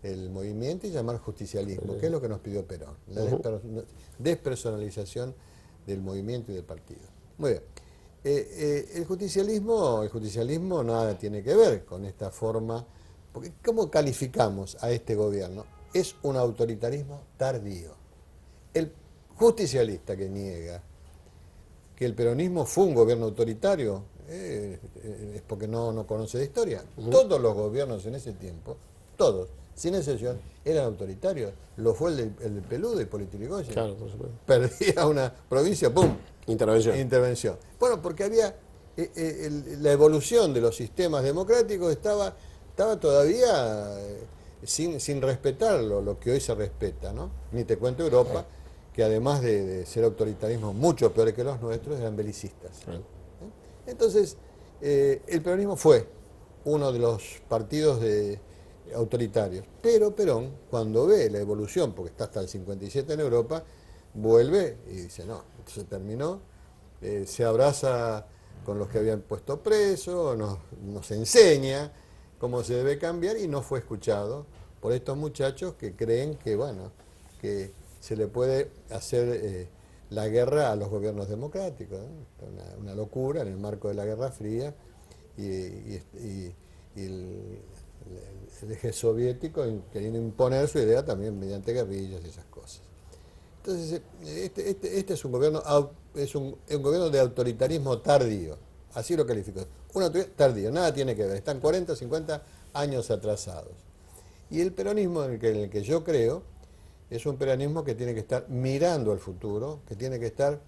el movimiento y llamar justicialismo, que es lo que nos pidió Perón. La despersonalización del movimiento y del partido. Muy bien. El justicialismo nada tiene que ver con esta forma, porque ¿cómo calificamos a este gobierno? Es un autoritarismo tardío. El justicialista que niega que el peronismo fue un gobierno autoritario es porque no conoce de historia. Todos los gobiernos en ese tiempo, todos, sin excepción, eran autoritarios. Lo fue el del Peludo, Hipólito Yrigoyen. Claro, por supuesto. Perdía una provincia, ¡pum! Intervención. Bueno, porque había la evolución de los sistemas democráticos estaba todavía sin respetar lo que hoy se respeta, ¿no? Ni te cuento Europa, que además de ser autoritarismos mucho peores que los nuestros, eran belicistas. Entonces, el peronismo fue uno de los partidos autoritarios, pero Perón, cuando ve la evolución, porque está hasta el 57 en Europa, vuelve y dice, no, se terminó, se abraza con los que habían puesto preso, nos enseña cómo se debe cambiar y no fue escuchado por estos muchachos que creen que, bueno, que se le puede hacer la guerra a los gobiernos democráticos, ¿no? Una locura en el marco de la Guerra Fría y el eje soviético queriendo imponer su idea también mediante guerrillas y esas cosas. Entonces, este es un gobierno un gobierno de autoritarismo tardío, así lo calificó. Un autoritarismo tardío, nada tiene que ver, están 40, 50 años atrasados. Y el peronismo en el que yo creo es un peronismo que tiene que estar mirando al futuro, que tiene que estar,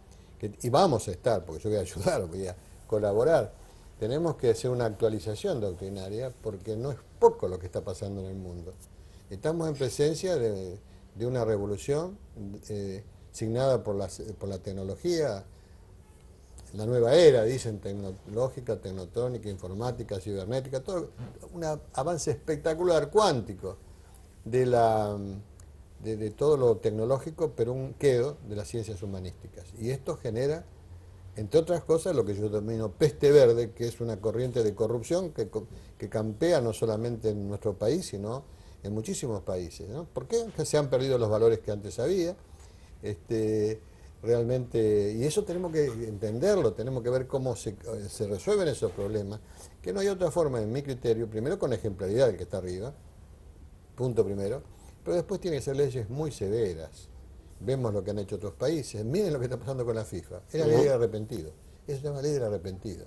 y vamos a estar, porque yo voy a ayudar, voy a colaborar. Tenemos que hacer una actualización doctrinaria porque no es poco lo que está pasando en el mundo. Estamos en presencia de una revolución signada por la tecnología, la nueva era, dicen, tecnológica, tecnotrónica, informática, cibernética, todo un avance espectacular, cuántico, de todo lo tecnológico, pero un quedo de las ciencias humanísticas. Y esto genera, entre otras cosas, lo que yo denomino peste verde, que es una corriente de corrupción que campea no solamente en nuestro país, sino en muchísimos países, ¿no? ¿Por qué? Porque se han perdido los valores que antes había. Realmente, y eso tenemos que entenderlo, tenemos que ver cómo se resuelven esos problemas, que no hay otra forma, en mi criterio, primero con la ejemplaridad del que está arriba, punto primero, pero después tiene que ser leyes muy severas. Vemos lo que han hecho otros países, miren lo que está pasando con la FIFA, es la ley del arrepentido, es una ley del arrepentido.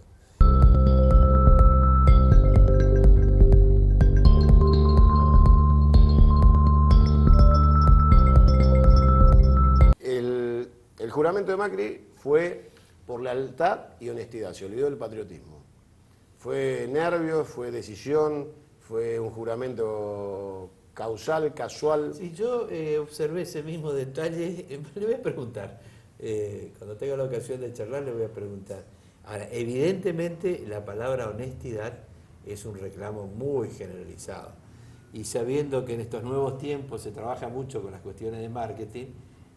El juramento de Macri fue por lealtad y honestidad, se olvidó del patriotismo. Fue nervios, fue decisión, fue un juramento causal, casual. Si yo observé ese mismo detalle, le voy a preguntar, cuando tenga la ocasión de charlar le voy a preguntar. Ahora, evidentemente la palabra honestidad es un reclamo muy generalizado. Y sabiendo que en estos nuevos tiempos se trabaja mucho con las cuestiones de marketing,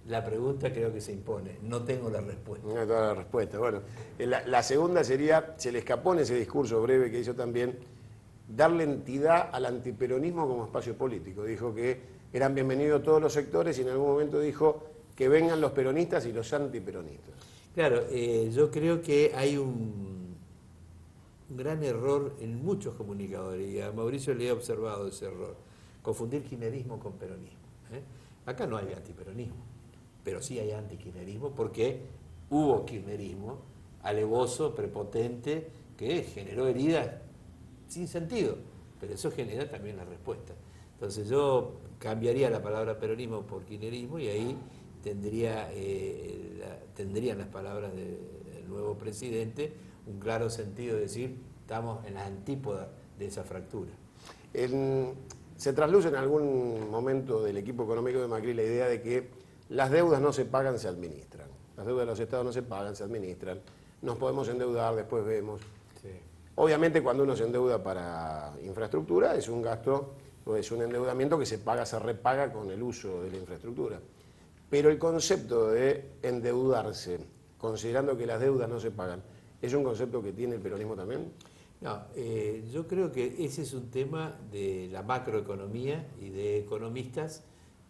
la pregunta creo que se impone. No tengo la respuesta. No tengo la respuesta. Bueno, la segunda sería, se le escapó en ese discurso breve que hizo también, darle entidad al antiperonismo como espacio político. Dijo que eran bienvenidos todos los sectores y en algún momento dijo que vengan los peronistas y los antiperonistas. Claro, yo creo que hay un gran error en muchos comunicadores, y a Mauricio le he observado ese error, confundir kirchnerismo con peronismo. Acá no hay antiperonismo, pero sí hay antikirchnerismo porque hubo kirchnerismo alevoso, prepotente, que generó heridas sin sentido, pero eso genera también la respuesta. Entonces yo cambiaría la palabra peronismo por kirchnerismo y ahí tendrían las palabras del nuevo presidente un claro sentido de decir, estamos en la antípoda de esa fractura. Se trasluce en algún momento del equipo económico de Macri la idea de que las deudas no se pagan, se administran. Las deudas de los estados no se pagan, se administran. Nos podemos endeudar, después vemos. Sí. Obviamente cuando uno se endeuda para infraestructura es un gasto, o es un endeudamiento que se paga, se repaga con el uso de la infraestructura. Pero el concepto de endeudarse, considerando que las deudas no se pagan, ¿es un concepto que tiene el peronismo también? No, yo creo que ese es un tema de la macroeconomía y de economistas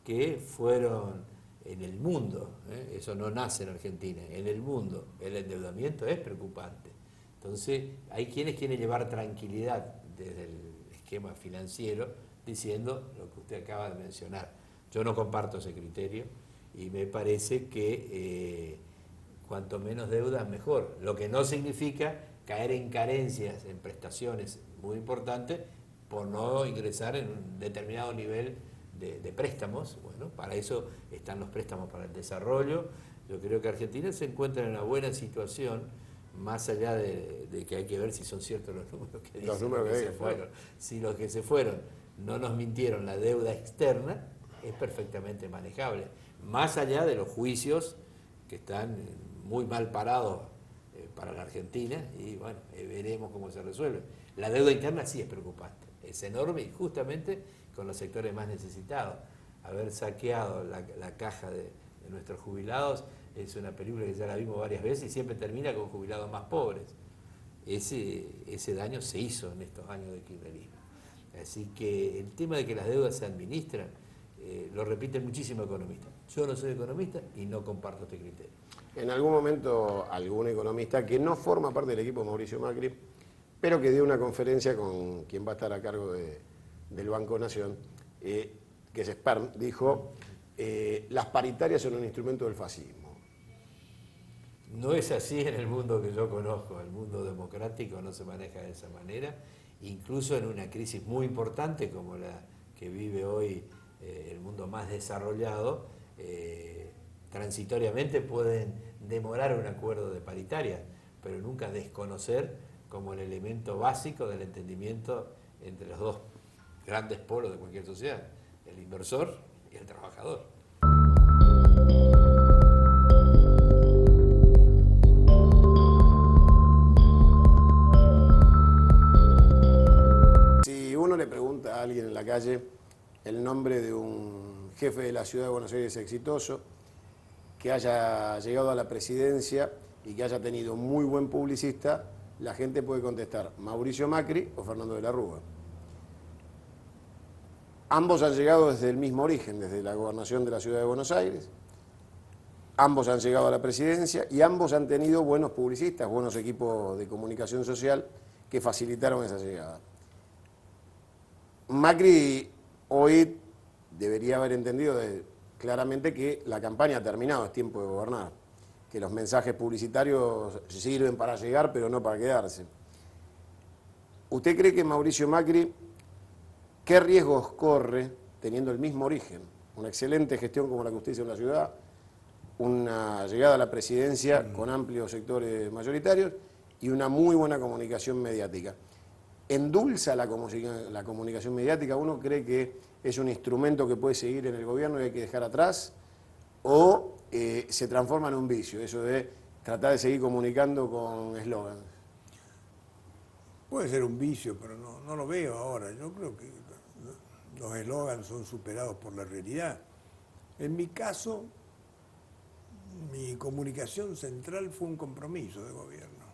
que fueron en el mundo, eso no nace en Argentina, en el mundo el endeudamiento es preocupante. Entonces hay quienes quieren llevar tranquilidad desde el esquema financiero diciendo lo que usted acaba de mencionar. Yo no comparto ese criterio y me parece que cuanto menos deudas mejor, lo que no significa caer en carencias, en prestaciones muy importantes, por no ingresar en un determinado nivel de préstamos. Bueno, para eso están los préstamos para el desarrollo. Yo creo que Argentina se encuentra en una buena situación, más allá de que hay que ver si son ciertos los números que dicen, los números que se fueron. Si los que se fueron no nos mintieron, la deuda externa es perfectamente manejable, más allá de los juicios que están muy mal parados para la Argentina, y bueno, veremos cómo se resuelve. La deuda interna sí es preocupante, es enorme, y justamente con los sectores más necesitados. Haber saqueado la caja de nuestros jubilados es una película que ya la vimos varias veces y siempre termina con jubilados más pobres. Ese daño se hizo en estos años de kirchnerismo. Así que el tema de que las deudas se administran, lo repiten muchísimos economistas. Yo no soy economista y no comparto este criterio. En algún momento algún economista que no forma parte del equipo de Mauricio Macri, pero que dio una conferencia con quien va a estar a cargo del Banco Nación, que es Spern, dijo, las paritarias son un instrumento del fascismo. No es así en el mundo que yo conozco, el mundo democrático no se maneja de esa manera, incluso en una crisis muy importante como la que vive hoy el mundo más desarrollado, transitoriamente pueden demorar un acuerdo de paritaria, pero nunca desconocer como el elemento básico del entendimiento entre los dos grandes polos de cualquier sociedad, el inversor y el trabajador. Si uno le pregunta a alguien en la calle el nombre de un jefe de la ciudad de Buenos Aires exitoso, que haya llegado a la presidencia y que haya tenido muy buen publicista, la gente puede contestar Mauricio Macri o Fernando de la Rúa. Ambos han llegado desde el mismo origen, desde la gobernación de la ciudad de Buenos Aires. Ambos han llegado a la presidencia y ambos han tenido buenos publicistas, buenos equipos de comunicación social que facilitaron esa llegada. Macri hoy debería haber entendido claramente que la campaña ha terminado, es tiempo de gobernar, que los mensajes publicitarios sirven para llegar pero no para quedarse. ¿Usted cree que Mauricio Macri qué riesgos corre teniendo el mismo origen? Una excelente gestión como la que usted hizo en la ciudad, una llegada a la presidencia con amplios sectores mayoritarios y una muy buena comunicación mediática. ¿Endulza la comunicación mediática? ¿Uno cree que es un instrumento que puede seguir en el gobierno y hay que dejar atrás? ¿O se transforma en un vicio, eso de tratar de seguir comunicando con eslogans? Puede ser un vicio, pero no lo veo ahora. Yo creo que los eslogans son superados por la realidad. En mi caso, mi comunicación central fue un compromiso de gobierno.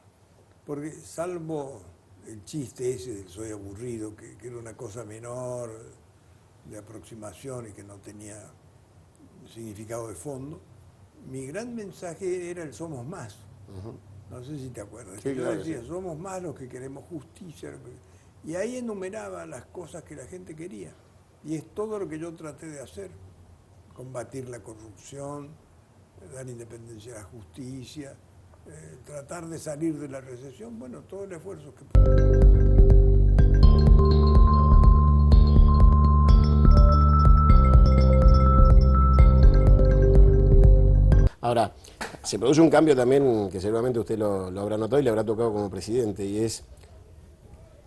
Porque salvo el chiste ese de que soy aburrido, que era una cosa menor, de aproximación y que no tenía significado de fondo, mi gran mensaje era el somos más. No sé si te acuerdas. Sí, yo claro, decía, sí. somos más los que queremos justicia. Y ahí enumeraba las cosas que la gente quería. Y es todo lo que yo traté de hacer. Combatir la corrupción, dar independencia a la justicia, tratar de salir de la recesión. Bueno, todo el esfuerzo que... Ahora, se produce un cambio también, que seguramente usted lo habrá notado y le habrá tocado como presidente, y es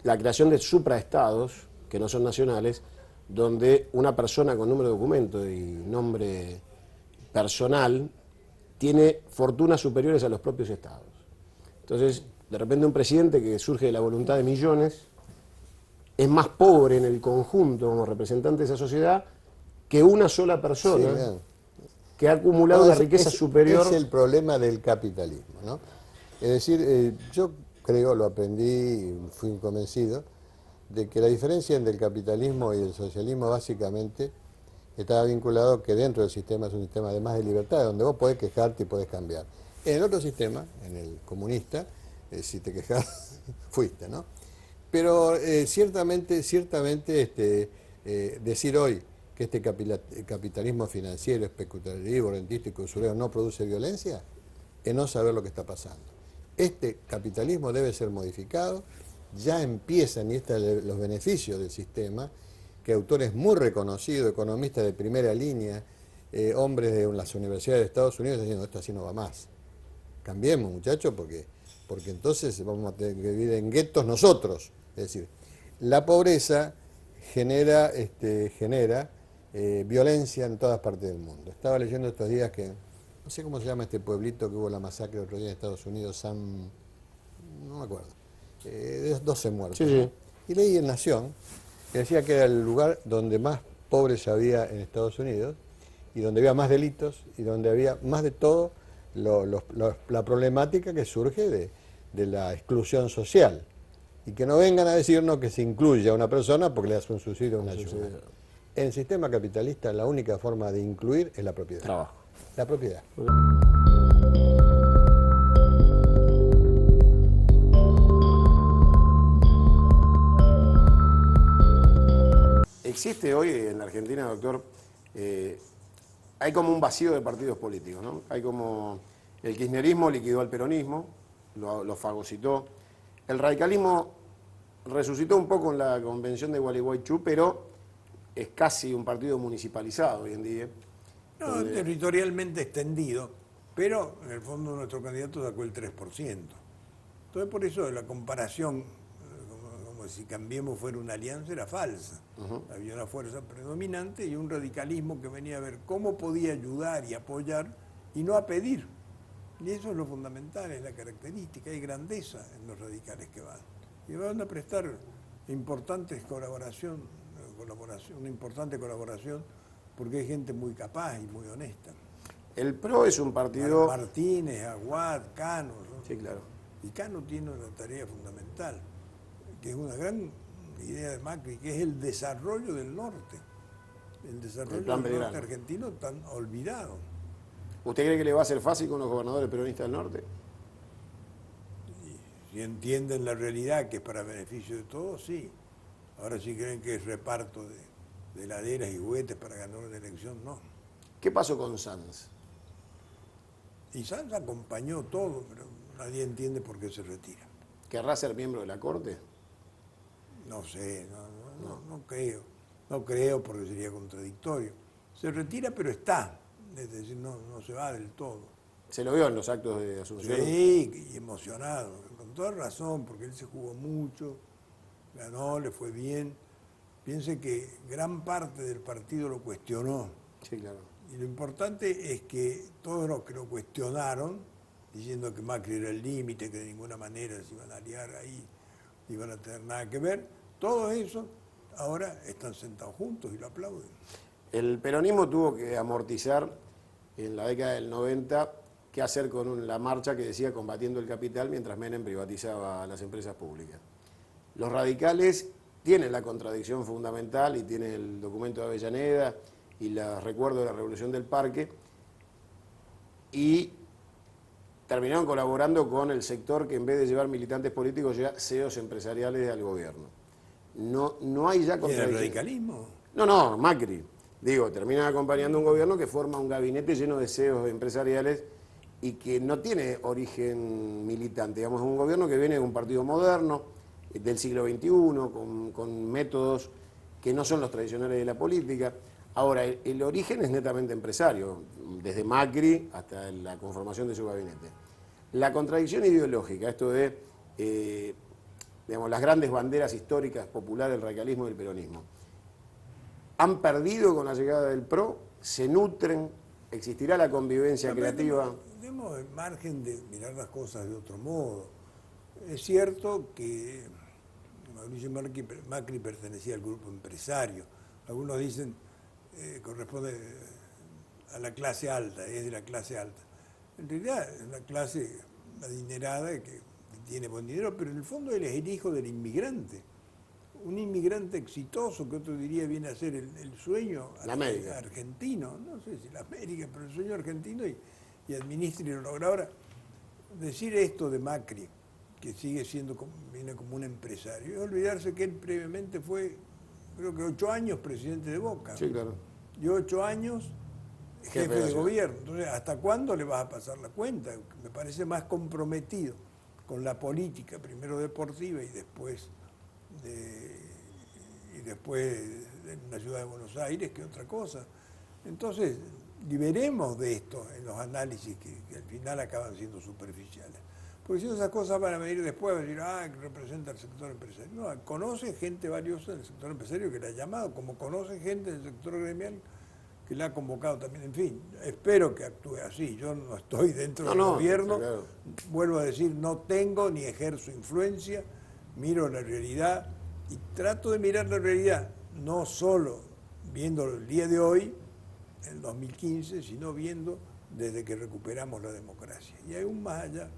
la creación de supraestados, que no son nacionales, donde una persona con número de documento y nombre personal tiene fortunas superiores a los propios estados. Entonces, de repente un presidente que surge de la voluntad de millones es más pobre en el conjunto como representante de esa sociedad que una sola persona Sí, que ha acumulado una riqueza superior. Es el problema del capitalismo, ¿no? Es decir, yo creo, lo aprendí, fui convencido, de que la diferencia entre el capitalismo y el socialismo básicamente estaba vinculado que dentro del sistema es un sistema además de libertad, donde vos podés quejarte y podés cambiar. En el otro sistema, en el comunista, si te quejas, fuiste, ¿no? Pero ciertamente decir hoy que este capitalismo financiero, especulativo, rentístico, usurero no produce violencia, es no saber lo que está pasando. Este capitalismo debe ser modificado, ya empiezan, y están los beneficios del sistema, que autores muy reconocidos, economistas de primera línea, hombres de las universidades de Estados Unidos, están diciendo, esto así no va más. Cambiemos, muchachos, porque entonces vamos a tener que vivir en guetos nosotros. Es decir, la pobreza genera violencia en todas partes del mundo. Estaba leyendo estos días que, no sé cómo se llama este pueblito que hubo la masacre el otro día en Estados Unidos, no me acuerdo, 12 muertos. Sí, sí. Y leí en Nación que decía que era el lugar donde más pobres había en Estados Unidos y donde había más delitos y donde había más de todo la problemática que surge de la exclusión social. Y que no vengan a decirnos que se incluye a una persona porque le hace un subsidio o una ayuda. En el sistema capitalista la única forma de incluir es la propiedad. Trabajo. La propiedad. Existe hoy en la Argentina, doctor, hay como un vacío de partidos políticos, ¿no? Hay como el kirchnerismo liquidó al peronismo, lo fagocitó. El radicalismo resucitó un poco en la convención de Gualeguaychú, pero es casi un partido municipalizado hoy en día. No, territorialmente extendido, pero en el fondo nuestro candidato sacó el 3%. Entonces por eso la comparación, como si Cambiemos fuera una alianza, era falsa. Había una fuerza predominante y un radicalismo que venía a ver cómo podía ayudar y apoyar y no a pedir. Y eso es lo fundamental, es la característica, hay grandeza en los radicales que van. Y van a prestar una importante colaboración, porque hay gente muy capaz y muy honesta. El PRO es un partido... Martínez, Aguad, Cano. ¿No? Sí, claro. Y Cano tiene una tarea fundamental, que es una gran idea de Macri, que es el desarrollo del norte. El desarrollo del norte argentino tan olvidado. ¿Usted cree que le va a ser fácil con los gobernadores peronistas del norte? Si entienden la realidad, que es para beneficio de todos, sí. Ahora si creen que es reparto de heladeras y juguetes para ganar una elección, no. ¿Qué pasó con Sanz? Y Sanz acompañó todo, pero nadie entiende por qué se retira. ¿Querrá ser miembro de la Corte? No sé, no creo. No creo porque sería contradictorio. Se retira pero está, es decir, no se va del todo. ¿Se lo vio en los actos de Asunción? Sí, y emocionado, con toda razón, porque él se jugó mucho, ganó, le fue bien. Piense que gran parte del partido lo cuestionó. Sí, claro. Y lo importante es que todos los que lo cuestionaron, diciendo que Macri era el límite, que de ninguna manera se iban a aliar ahí, ni iban a tener nada que ver, todo eso ahora están sentados juntos y lo aplauden. El peronismo tuvo que amortizar en la década del 90 qué hacer con la marcha que decía combatiendo el capital mientras Menem privatizaba las empresas públicas. Los radicales tienen la contradicción fundamental y tienen el documento de Avellaneda y los recuerdos de la Revolución del Parque y terminaron colaborando con el sector que en vez de llevar militantes políticos lleva CEOs empresariales al gobierno. No hay ya contradicción. ¿Y el radicalismo? No, Macri. Digo, terminan acompañando un gobierno que forma un gabinete lleno de CEOs empresariales y que no tiene origen militante. Digamos, es un gobierno que viene de un partido moderno, del siglo XXI, con métodos que no son los tradicionales de la política. Ahora, el origen es netamente empresario, desde Macri hasta la conformación de su gabinete. La contradicción ideológica, esto de digamos, las grandes banderas históricas populares del radicalismo y del peronismo, han perdido con la llegada del PRO, se nutren, existirá la convivencia creativa. Tenemos el margen de mirar las cosas de otro modo. Es cierto que Mauricio Macri pertenecía al grupo empresario. Algunos dicen corresponde a la clase alta, es de la clase alta. En realidad es una clase adinerada que tiene buen dinero, pero en el fondo él es el hijo del inmigrante. Un inmigrante exitoso, que otro diría viene a ser el sueño argentino, no sé si la América, pero el sueño argentino y administra y lo logra. Ahora, decir esto de Macri, que sigue siendo, viene como un empresario, es olvidarse que él previamente fue, creo que 8 años presidente de Boca. Sí, claro. Y 8 años jefe de gobierno. Entonces, ¿hasta cuándo le vas a pasar la cuenta? Me parece más comprometido con la política, primero deportiva y después en la ciudad de Buenos Aires, que otra cosa. Entonces, liberemos de esto en los análisis que al final acaban siendo superficiales. Porque si esas cosas van a venir después, van a decir, que representa al sector empresario. No, conoce gente valiosa del sector empresario que la ha llamado, como conoce gente del sector gremial que la ha convocado también. En fin, espero que actúe así. Yo no estoy dentro del gobierno, claro. Vuelvo a decir, no tengo ni ejerzo influencia, miro la realidad y trato de mirar la realidad, no solo viendo el día de hoy, el 2015, sino viendo desde que recuperamos la democracia. Y aún más allá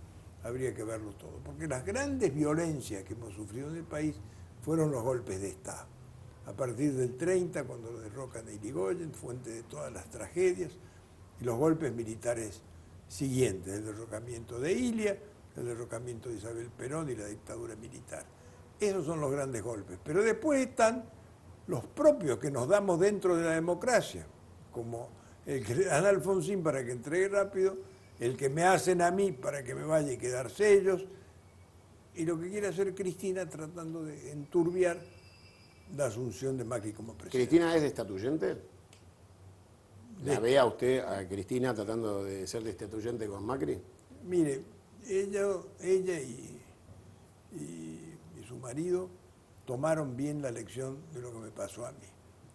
habría que verlo todo, porque las grandes violencias que hemos sufrido en el país fueron los golpes de Estado. A partir del 30, cuando lo derrocan a Irigoyen, fuente de todas las tragedias, y los golpes militares siguientes, el derrocamiento de Ilia, el derrocamiento de Isabel Perón y la dictadura militar. Esos son los grandes golpes. Pero después están los propios que nos damos dentro de la democracia, como el que le dan a Alfonsín para que entregue rápido, el que me hacen a mí para que me vaya y quedarse ellos, y lo que quiere hacer Cristina tratando de enturbiar la asunción de Macri como presidente. ¿Cristina es destatuyente? ¿La ve a usted, a Cristina, tratando de ser destatuyente con Macri? Mire, ella y su marido tomaron bien la lección de lo que me pasó a mí.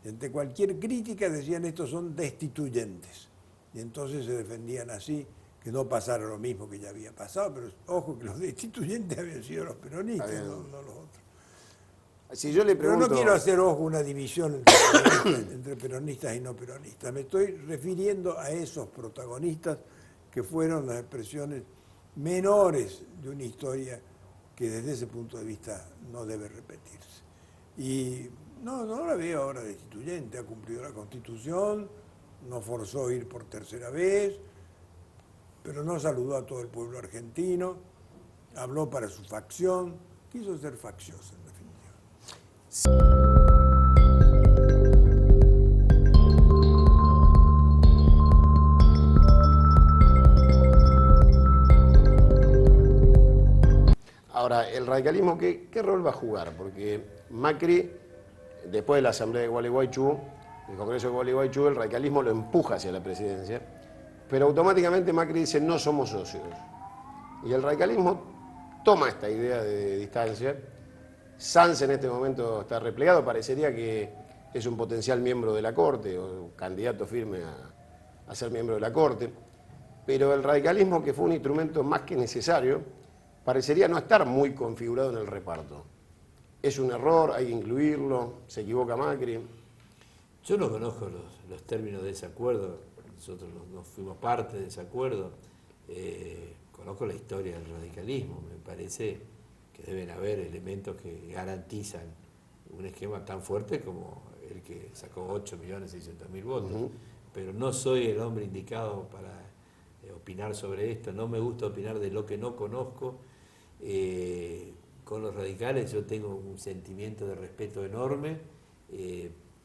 Ante cualquier crítica decían estos son destituyentes. Y entonces se defendían así, que no pasara lo mismo que ya había pasado, pero ojo que los destituyentes habían sido los peronistas, no los otros. Si yo le pregunto... Pero no quiero hacer, ojo, una división entre peronistas y no peronistas. Me estoy refiriendo a esos protagonistas que fueron las expresiones menores de una historia que desde ese punto de vista no debe repetirse. Y no la veo ahora destituyente, ha cumplido la Constitución, no forzó a ir por tercera vez, pero no saludó a todo el pueblo argentino, habló para su facción, quiso ser facciosa en definitiva. Ahora, el radicalismo, ¿qué rol va a jugar? Porque Macri, después de la asamblea de Gualeguaychú, el Congreso de Gualeguaychú, el radicalismo lo empuja hacia la presidencia, pero automáticamente Macri dice no somos socios. Y el radicalismo toma esta idea de distancia. Sanz en este momento está replegado, parecería que es un potencial miembro de la Corte o candidato firme a ser miembro de la Corte, pero el radicalismo, que fue un instrumento más que necesario, parecería no estar muy configurado en el reparto. ¿Es un error? ¿Hay que incluirlo? ¿Se equivoca Macri? Yo no conozco los términos de ese acuerdo, nosotros no fuimos parte de ese acuerdo. Conozco la historia del radicalismo, me parece que deben haber elementos que garantizan un esquema tan fuerte como el que sacó 8.600.000 votos. Pero no soy el hombre indicado para opinar sobre esto, no me gusta opinar de lo que no conozco. Con los radicales yo tengo un sentimiento de respeto enorme,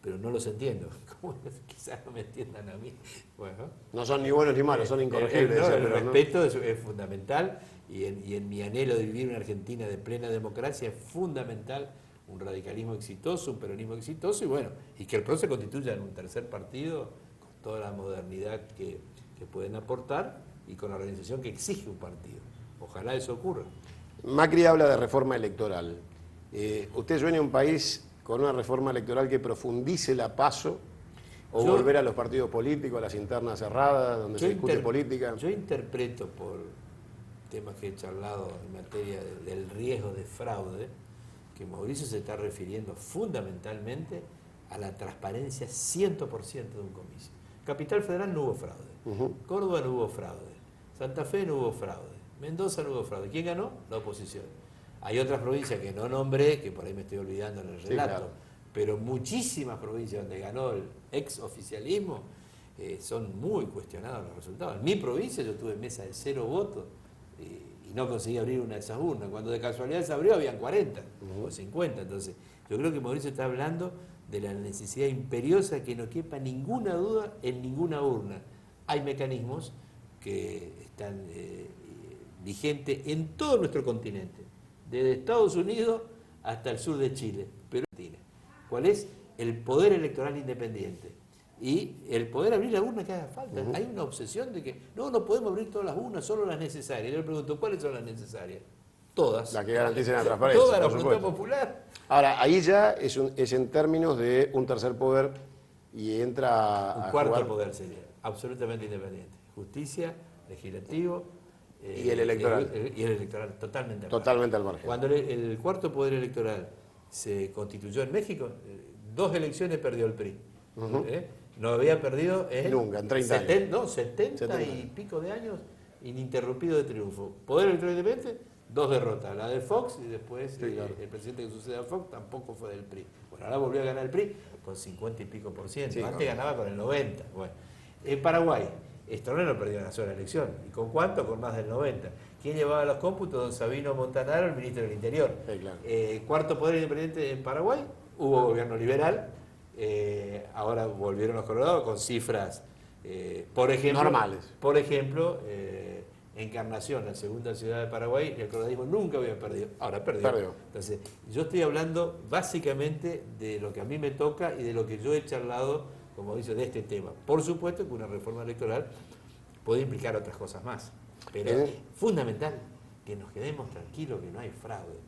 pero no los entiendo, como quizás no me entiendan a mí. Bueno, no son ni buenos ni malos, son incorregibles. El respeto es fundamental y en mi anhelo de vivir una Argentina de plena democracia es fundamental un radicalismo exitoso, un peronismo exitoso, y bueno, y que el PRO se constituya en un tercer partido con toda la modernidad que pueden aportar y con la organización que exige un partido. Ojalá eso ocurra. Macri habla de reforma electoral. ¿Usted sueña un país con una reforma electoral que profundice la PASO o volver a los partidos políticos, a las internas cerradas, donde se discute política? Yo interpreto, por temas que he charlado en materia del riesgo de fraude, que Mauricio se está refiriendo fundamentalmente a la transparencia 100% de un comicio. Capital Federal no hubo fraude, Córdoba no hubo fraude, Santa Fe no hubo fraude, Mendoza no hubo fraude. ¿Quién ganó? La oposición. Hay otras provincias que no nombré, que por ahí me estoy olvidando en el relato, sí, claro, pero muchísimas provincias donde ganó el ex oficialismo son muy cuestionados los resultados. En mi provincia yo tuve mesa de 0 votos y no conseguí abrir una de esas urnas. Cuando de casualidad se abrió habían 40 o 50. Entonces yo creo que Mauricio está hablando de la necesidad imperiosa que no quepa ninguna duda en ninguna urna. Hay mecanismos que están vigentes en todo nuestro continente, desde Estados Unidos hasta el sur de Chile, pero Argentina. ¿Cuál es? El poder electoral independiente y el poder abrir la urna que haga falta. Hay una obsesión de que no podemos abrir todas las urnas, solo las necesarias. Yo le pregunto, ¿cuáles son las necesarias? Todas. Las que garanticen la transparencia. Toda la voluntad popular. Ahora, ahí ya es en términos de un tercer poder y entra un cuarto poder sería, absolutamente independiente. Justicia, legislativo y el electoral. Y el electoral, totalmente al margen. Cuando el cuarto poder electoral se constituyó en México, 2 elecciones perdió el PRI. No había perdido nunca, en 30 años. No, 70 y pico de años ininterrumpido de triunfo. Poder electoral independiente, 2 derrotas, la de Fox y después sí, claro, el presidente que sucede a Fox tampoco fue del PRI. Bueno, ahora volvió a ganar el PRI con 50 y pico %. Sí, antes ganaba con el 90. Bueno, en Paraguay, Stornero perdió una sola elección. ¿Y con cuánto? Con más del 90. ¿Quién llevaba los cómputos? Don Sabino Montanaro, el ministro del Interior. Sí, claro. Cuarto poder independiente en Paraguay, hubo gobierno liberal. Ahora volvieron los colorados con cifras, por ejemplo, normales. Por ejemplo, Encarnación, la segunda ciudad de Paraguay, el coloradismo nunca había perdido, ahora perdió. Entonces, yo estoy hablando básicamente de lo que a mí me toca y de lo que yo he charlado, como dice, de este tema. Por supuesto que una reforma electoral puede implicar otras cosas más, pero es fundamental que nos quedemos tranquilos que no hay fraude.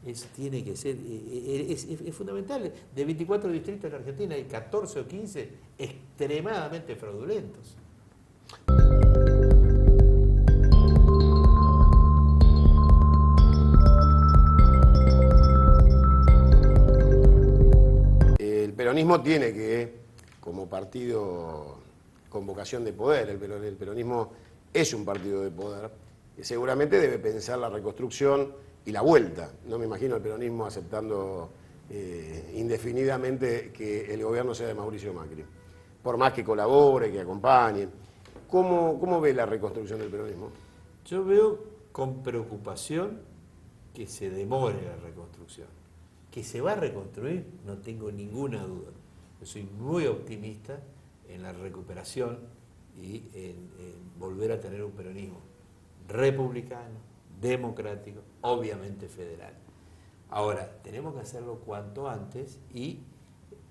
Eso tiene que ser, es fundamental. De 24 distritos en Argentina hay 14 o 15 extremadamente fraudulentos. El peronismo tiene que, como partido con vocación de poder, el peronismo es un partido de poder, que seguramente debe pensar la reconstrucción y la vuelta. No me imagino el peronismo aceptando indefinidamente que el gobierno sea de Mauricio Macri, por más que colabore, que acompañe. ¿Cómo ve la reconstrucción del peronismo? Yo veo con preocupación que se demore la reconstrucción. Que se va a reconstruir, no tengo ninguna duda. Yo soy muy optimista en la recuperación y en volver a tener un peronismo republicano, democrático, obviamente federal. Ahora, tenemos que hacerlo cuanto antes. ¿Y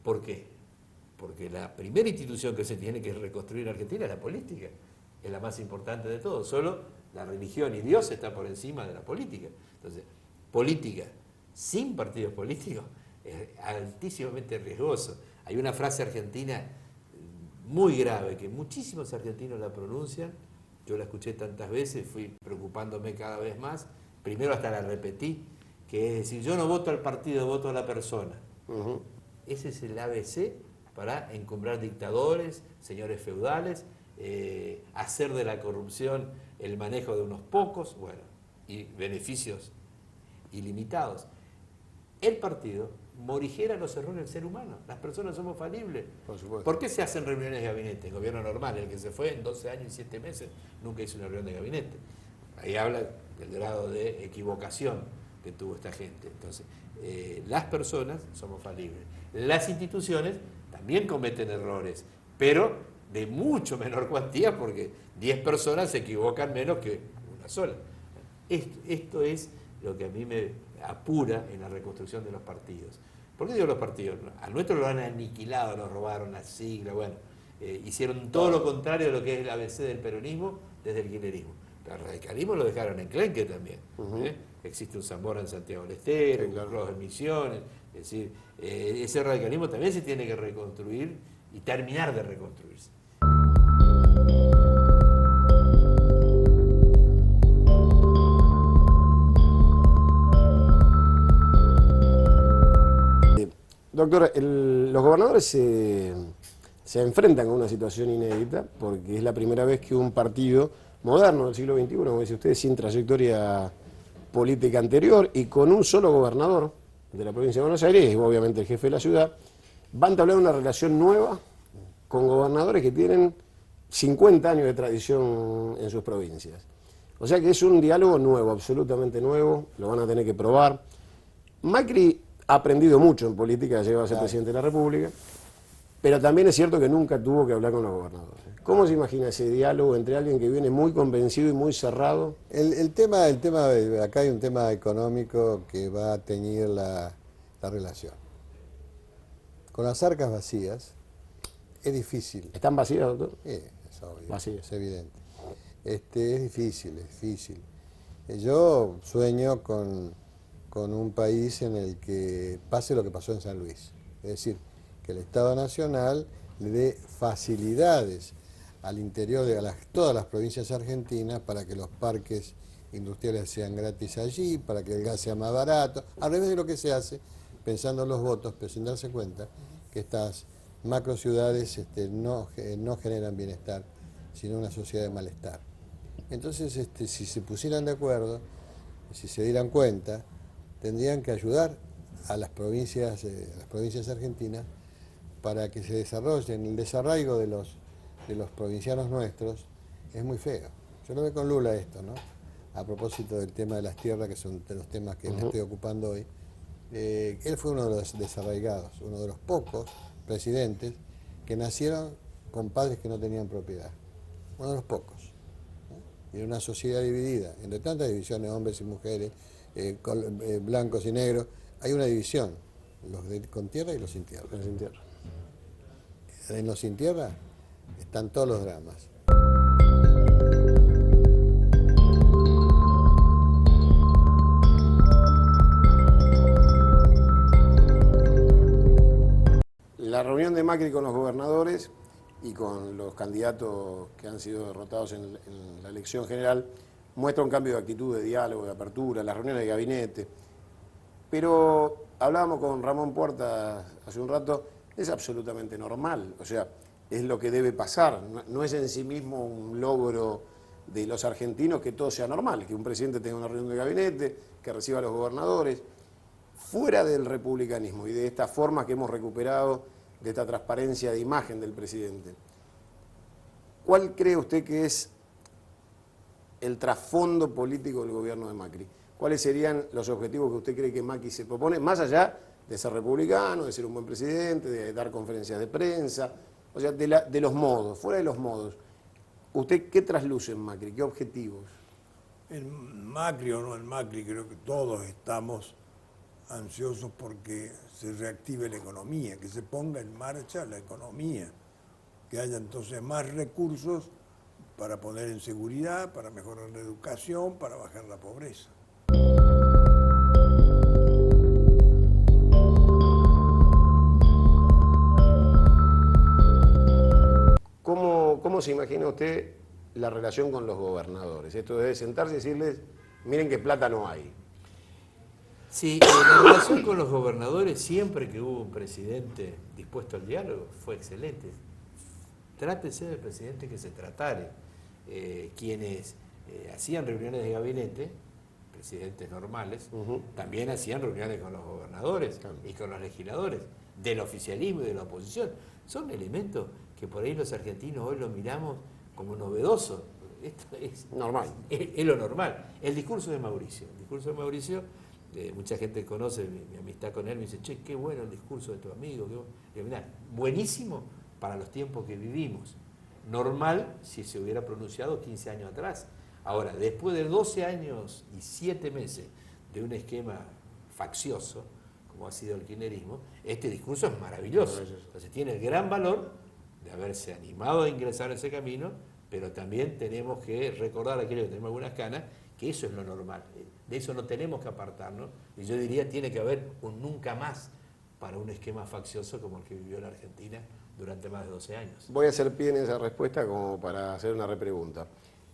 por qué? Porque la primera institución que se tiene que reconstruir en Argentina es la política. Es la más importante de todo. Solo la religión y Dios está por encima de la política. Entonces, política sin partidos políticos es altísimamente riesgoso. Hay una frase argentina muy grave que muchísimos argentinos la pronuncian. Yo la escuché tantas veces, fui preocupándome cada vez más. Primero hasta la repetí, que es decir, yo no voto al partido, voto a la persona. Ese es el ABC para encumbrar dictadores, señores feudales, hacer de la corrupción el manejo de unos pocos, bueno, y beneficios ilimitados. El partido morigera los errores del ser humano. Las personas somos falibles. Por supuesto. ¿Por qué se hacen reuniones de gabinete? El gobierno normal, el que se fue en 12 años y 7 meses, nunca hizo una reunión de gabinete. Ahí habla del grado de equivocación que tuvo esta gente. Entonces, las personas somos falibles. Las instituciones también cometen errores, pero de mucho menor cuantía, porque 10 personas se equivocan menos que una sola. Esto es lo que a mí me apura en la reconstrucción de los partidos. ¿Por qué digo los partidos? Al nuestro lo han aniquilado, lo robaron la sigla, bueno, hicieron todo lo contrario de lo que es el ABC del peronismo desde el kirchnerismo. Pero el radicalismo lo dejaron en Clenque también. Existe un Zamora en Santiago del Estero, un Clos en Misiones. Es decir, ese radicalismo también se tiene que reconstruir y terminar de reconstruirse. Doctor, los gobernadores se enfrentan a una situación inédita porque es la primera vez que un partido moderno del siglo XXI, como dice usted, sin trayectoria política anterior y con un solo gobernador de la provincia de Buenos Aires, y obviamente el jefe de la ciudad, va a entablar una relación nueva con gobernadores que tienen 50 años de tradición en sus provincias. O sea que es un diálogo nuevo, absolutamente nuevo, lo van a tener que probar. Macri ha aprendido mucho en política, llegó a ser presidente de la República, pero también es cierto que nunca tuvo que hablar con los gobernadores. ¿Cómo se imagina ese diálogo entre alguien que viene muy convencido y muy cerrado? El tema, acá hay un tema económico que va a teñir la relación. Con las arcas vacías es difícil. ¿Están vacías, doctor? Es obvio, Vacías. es evidente. Es difícil, es difícil. Yo sueño con un país en el que pase lo que pasó en San Luis. Es decir, que el Estado Nacional le dé facilidades al interior de todas las provincias argentinas para que los parques industriales sean gratis allí, para que el gas sea más barato, al revés de lo que se hace, pensando en los votos, pero sin darse cuenta que estas macro ciudades no generan bienestar, sino una sociedad de malestar. Entonces, si se pusieran de acuerdo, si se dieran cuenta, tendrían que ayudar a las provincias argentinas para que se desarrollen. El desarraigo de los provincianos nuestros es muy feo. Yo lo veo con Lula esto, ¿no? A propósito del tema de las tierras, que son de los temas que me estoy ocupando hoy. Él fue uno de los desarraigados, uno de los pocos presidentes que nacieron con padres que no tenían propiedad. Uno de los pocos. Y en una sociedad dividida, entre tantas divisiones, hombres y mujeres, blancos y negros, hay una división, los con tierra y los sin tierra. Los sin tierra. En los sin tierra están todos los dramas. La reunión de Macri con los gobernadores y con los candidatos que han sido derrotados en la elección general muestra un cambio de actitud, de diálogo, de apertura, las reuniones de gabinete. Pero hablábamos con Ramón Puerta hace un rato, es absolutamente normal, o sea, es lo que debe pasar, no es en sí mismo un logro de los argentinos que todo sea normal, que un presidente tenga una reunión de gabinete, que reciba a los gobernadores, fuera del republicanismo y de esta forma que hemos recuperado, de esta transparencia de imagen del presidente. ¿Cuál cree usted que es el trasfondo político del gobierno de Macri? ¿Cuáles serían los objetivos que usted cree que Macri se propone, más allá de ser republicano, de ser un buen presidente, de dar conferencias de prensa, o sea, de los modos, fuera de los modos? ¿Usted qué trasluce en Macri? ¿Qué objetivos? En Macri o no en Macri, creo que todos estamos ansiosos porque se reactive la economía, que se ponga en marcha la economía, que haya entonces más recursos para poner en seguridad, para mejorar la educación, para bajar la pobreza. ¿Cómo se imagina usted la relación con los gobernadores? Esto de sentarse y decirles, miren que plata no hay. Sí, la relación con los gobernadores, siempre que hubo un presidente dispuesto al diálogo, fue excelente. Trátese del presidente que se tratare. Quienes hacían reuniones de gabinete, presidentes normales, también hacían reuniones con los gobernadores y con los legisladores, del oficialismo y de la oposición. Son elementos que por ahí los argentinos hoy lo miramos como novedoso. Esto es normal. Es lo normal. El discurso de Mauricio. Mucha gente conoce mi amistad con él, me dice, che, qué bueno el discurso de tu amigo. Mirá, buenísimo para los tiempos que vivimos. Normal si se hubiera pronunciado 15 años atrás. Ahora, después de 12 años y 7 meses de un esquema faccioso, como ha sido el kirchnerismo, este discurso es maravilloso. Entonces tiene el gran valor de haberse animado a ingresar en ese camino, pero también tenemos que recordar a aquellos que tenemos algunas canas que eso es lo normal. De eso no tenemos que apartarnos, y yo diría tiene que haber un nunca más para un esquema faccioso como el que vivió la Argentina durante más de 12 años. Voy a hacer pie en esa respuesta como para hacer una repregunta.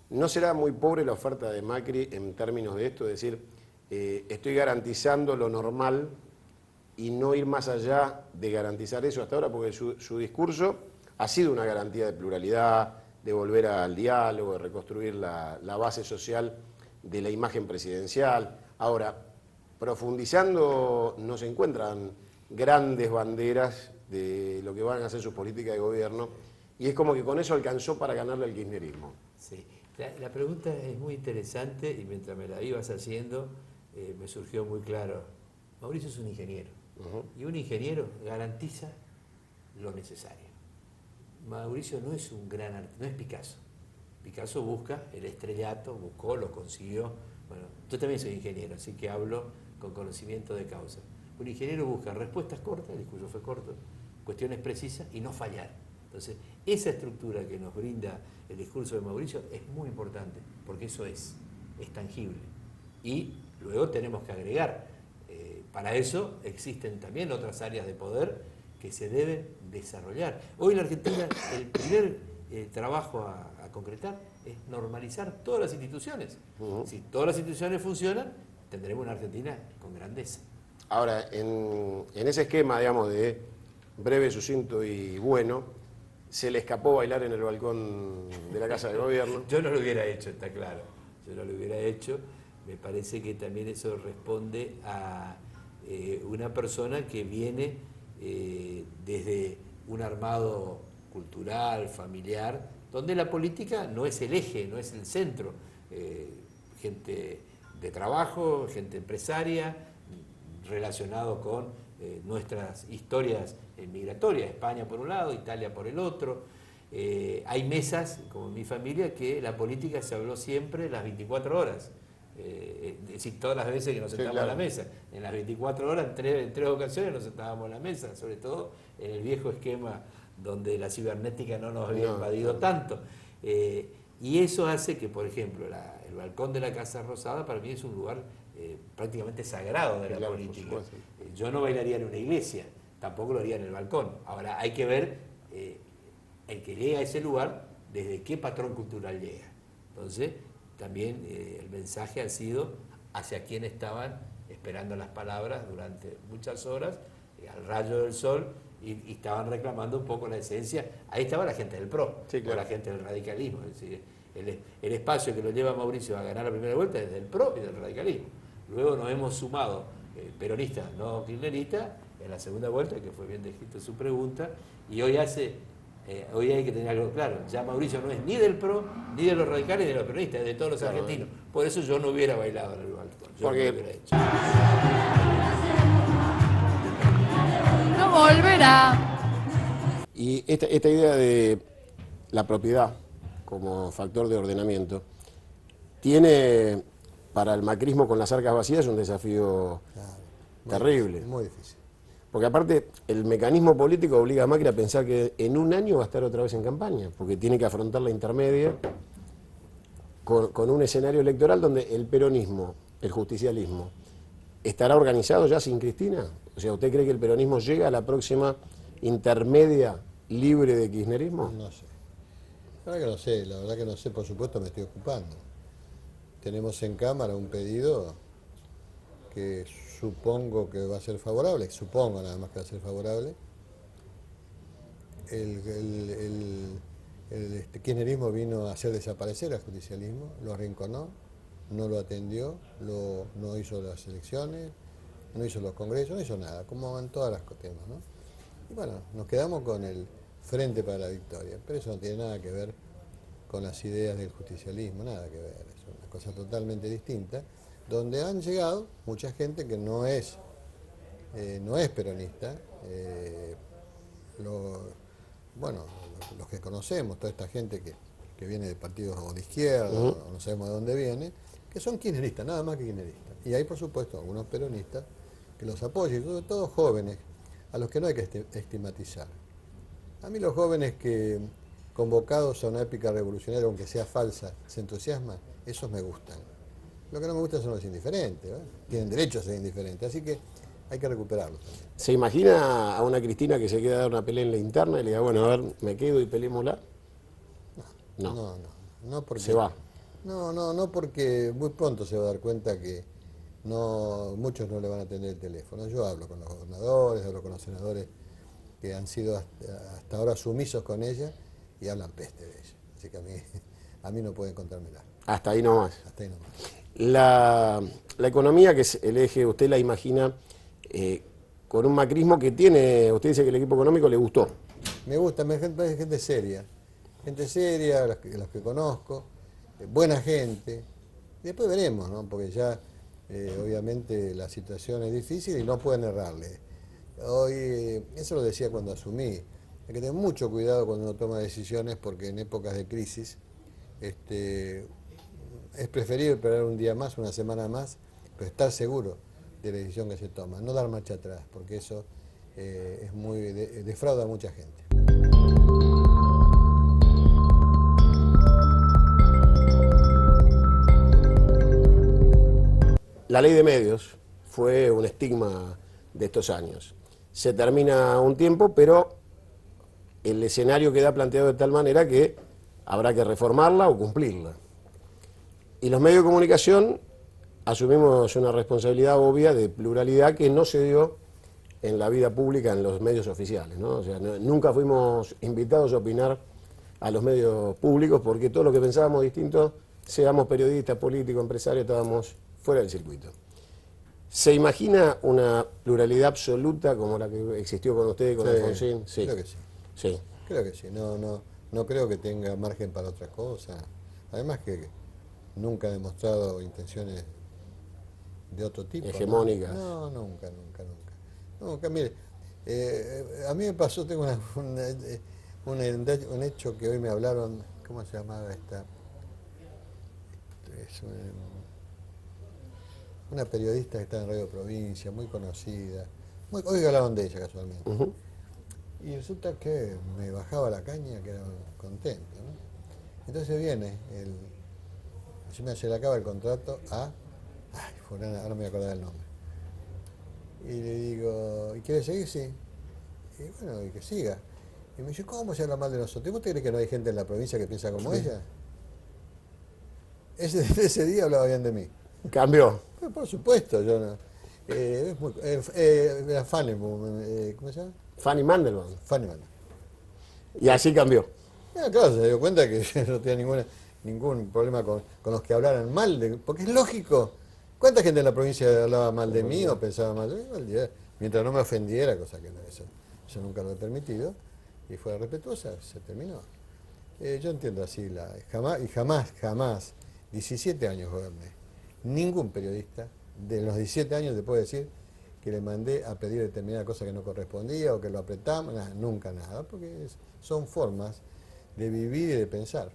¿No será muy pobre la oferta de Macri en términos de esto? Es decir, estoy garantizando lo normal y no ir más allá de garantizar eso hasta ahora, porque su discurso ha sido una garantía de pluralidad, de volver al diálogo, de reconstruir la base social de la imagen presidencial. Ahora, profundizando, no se encuentran grandes banderas de lo que van a ser sus políticas de gobierno, y es como que con eso alcanzó para ganarle al kirchnerismo. Sí, la pregunta es muy interesante y mientras me la ibas haciendo me surgió muy claro. Mauricio es un ingeniero y un ingeniero garantiza lo necesario. Mauricio no es un gran artista, no es Picasso. Picasso busca el estrellato, buscó, lo consiguió. Bueno, yo también soy ingeniero, así que hablo con conocimiento de causa. Un ingeniero busca respuestas cortas, el discurso fue corto, cuestiones precisas y no fallar. Entonces, esa estructura que nos brinda el discurso de Mauricio es muy importante, porque eso es tangible. Y luego tenemos que agregar, para eso existen también otras áreas de poder que se deben desarrollar. Hoy en la Argentina el primer trabajo a concretar es normalizar todas las instituciones. Si todas las instituciones funcionan, tendremos una Argentina con grandeza. Ahora, en ese esquema, digamos, de breve, sucinto y bueno, se le escapó bailar en el balcón de la Casa de Gobierno. Yo no lo hubiera hecho, está claro. Yo no lo hubiera hecho. Me parece que también eso responde a una persona que viene desde un armado cultural, familiar, donde la política no es el eje, no es el centro. Gente de trabajo, gente empresaria, relacionado con nuestras historias migratorias, España por un lado, Italia por el otro. Hay mesas, como en mi familia, que la política se habló siempre las 24 horas. Es decir, todas las veces que nos sentábamos a la mesa. En las 24 horas, en tres ocasiones nos sentábamos a la mesa, sobre todo en el viejo esquema donde la cibernética no nos había invadido tanto. Y eso hace que, por ejemplo, el balcón de la Casa Rosada para mí es un lugar prácticamente sagrado de la política. Yo no bailaría en una iglesia, tampoco lo haría en el balcón. Ahora hay que ver el que llega a ese lugar desde qué patrón cultural llega. Entonces, también el mensaje ha sido hacia quienes estaban esperando las palabras durante muchas horas, al rayo del sol, y estaban reclamando un poco la esencia. Ahí estaba la gente del PRO, sí, claro, o la gente del radicalismo. Es decir, el espacio que lo lleva Mauricio a ganar la primera vuelta es del PRO y del radicalismo. Luego nos hemos sumado peronistas, no kirchneristas, en la segunda vuelta, que fue bien descrito su pregunta, y hoy hay que tener algo claro. Ya Mauricio no es ni del PRO, ni de los radicales, ni de los peronistas, es de todos los argentinos. Por eso yo no hubiera bailado en el balcón. Yo no lo hubiera hecho. No volverá. Y esta idea de la propiedad como factor de ordenamiento tiene para el macrismo con las arcas vacías un desafío terrible. Muy difícil. Porque aparte el mecanismo político obliga a Macri a pensar que en un año va a estar otra vez en campaña, porque tiene que afrontar la intermedia con un escenario electoral donde el peronismo, el justicialismo, ¿estará organizado ya sin Cristina? O sea, ¿usted cree que el peronismo llega a la próxima intermedia libre de kirchnerismo? No sé. La verdad que no sé, por supuesto me estoy ocupando. Tenemos en Cámara un pedido que supongo que va a ser favorable, supongo nada más que va a ser favorable. El kirchnerismo vino a hacer desaparecer al justicialismo, lo arrinconó, no lo atendió, no hizo las elecciones, no hizo los congresos, no hizo nada, como en todas las temas, ¿no? Y bueno, nos quedamos con el Frente para la Victoria, pero eso no tiene nada que ver con las ideas del justicialismo, nada que ver, es una cosa totalmente distinta, donde han llegado mucha gente que no es peronista, los que conocemos, toda esta gente que viene de partidos o de izquierda, o no sabemos de dónde viene, que son kirchneristas, nada más que kirchneristas. Y hay, por supuesto, algunos peronistas que los apoyan, y sobre todo jóvenes, a los que no hay que estigmatizar. A mí los jóvenes que, convocados a una épica revolucionaria, aunque sea falsa, se entusiasman, esos me gustan. Lo que no me gusta son los indiferentes, ¿eh? Tienen derecho a ser indiferentes, así que hay que recuperarlos también. ¿Se imagina a una Cristina que se queda a dar una pelea en la interna y le diga, bueno, a ver, me quedo y peleémosla? No. No porque, Se va. No porque muy pronto se va a dar cuenta que muchos no le van a atender el teléfono. Yo hablo con los gobernadores, hablo con los senadores que han sido hasta ahora sumisos con ella y hablan peste de ella. Así que a mí no pueden contarme nada. Hasta ahí nomás. Hasta ahí nomás. La economía, que es el eje, usted la imagina con un macrismo que tiene, usted dice que el equipo económico le gustó. Me gusta, gente seria. Gente seria, los que conozco, buena gente. Y después veremos, ¿no? Porque ya obviamente la situación es difícil y no pueden errarle. Hoy, eso lo decía cuando asumí, hay que tener mucho cuidado cuando uno toma decisiones porque en épocas de crisis es preferible esperar un día más, una semana más, pero estar seguro de la decisión que se toma, no dar marcha atrás, porque eso defrauda a mucha gente. La ley de medios fue un estigma de estos años. Se termina un tiempo, pero el escenario queda planteado de tal manera que habrá que reformarla o cumplirla. Y los medios de comunicación asumimos una responsabilidad obvia de pluralidad que no se dio en la vida pública en los medios oficiales, ¿no? O sea, nunca fuimos invitados a opinar a los medios públicos porque todo lo que pensábamos distinto, seamos periodistas, políticos, empresarios, estábamos fuera del circuito. ¿Se imagina una pluralidad absoluta como la que existió con usted y con Alfonsín? Sí, creo que sí. Sí. Creo que sí. No creo que tenga margen para otra cosa. Además que nunca ha demostrado intenciones de otro tipo. Hegemónicas. No, nunca. Nunca, mire, a mí me pasó, tengo un hecho que hoy me hablaron, ¿cómo se llamaba esta? Es una periodista que está en Radio Provincia, muy conocida. Hoy hablaron de ella casualmente. Uh-huh. Y resulta que me bajaba la caña, que era contento, ¿no? Entonces viene, se le acaba el contrato a... fulana, ahora me voy a acordar el nombre. Y le digo, ¿y quiere seguir? Sí. Y bueno, y que siga. Y me dice, ¿cómo se habla mal de nosotros? ¿Y vos te crees que no hay gente en la provincia que piensa como ella? Ese día hablaba bien de mí. ¿Cambió? Pero por supuesto, yo no. Era Fanny, ¿cómo se llama? Fanny Mandelbaum. Fanny Mandelbaum. Y así cambió. Claro, se dio cuenta que yo no tenía ningún problema con los que hablaran mal, porque es lógico. ¿Cuánta gente en la provincia hablaba mal de mí o pensaba mal de mí? Mientras no me ofendiera, cosa que eso nunca lo he permitido, y fuera respetuosa, se terminó. Yo entiendo así, jamás, 17 años goberné. Ningún periodista de los 17 años te puede decir que le mandé a pedir determinada cosa que no correspondía o que lo apretamos, nunca nada, porque son formas de vivir y de pensar.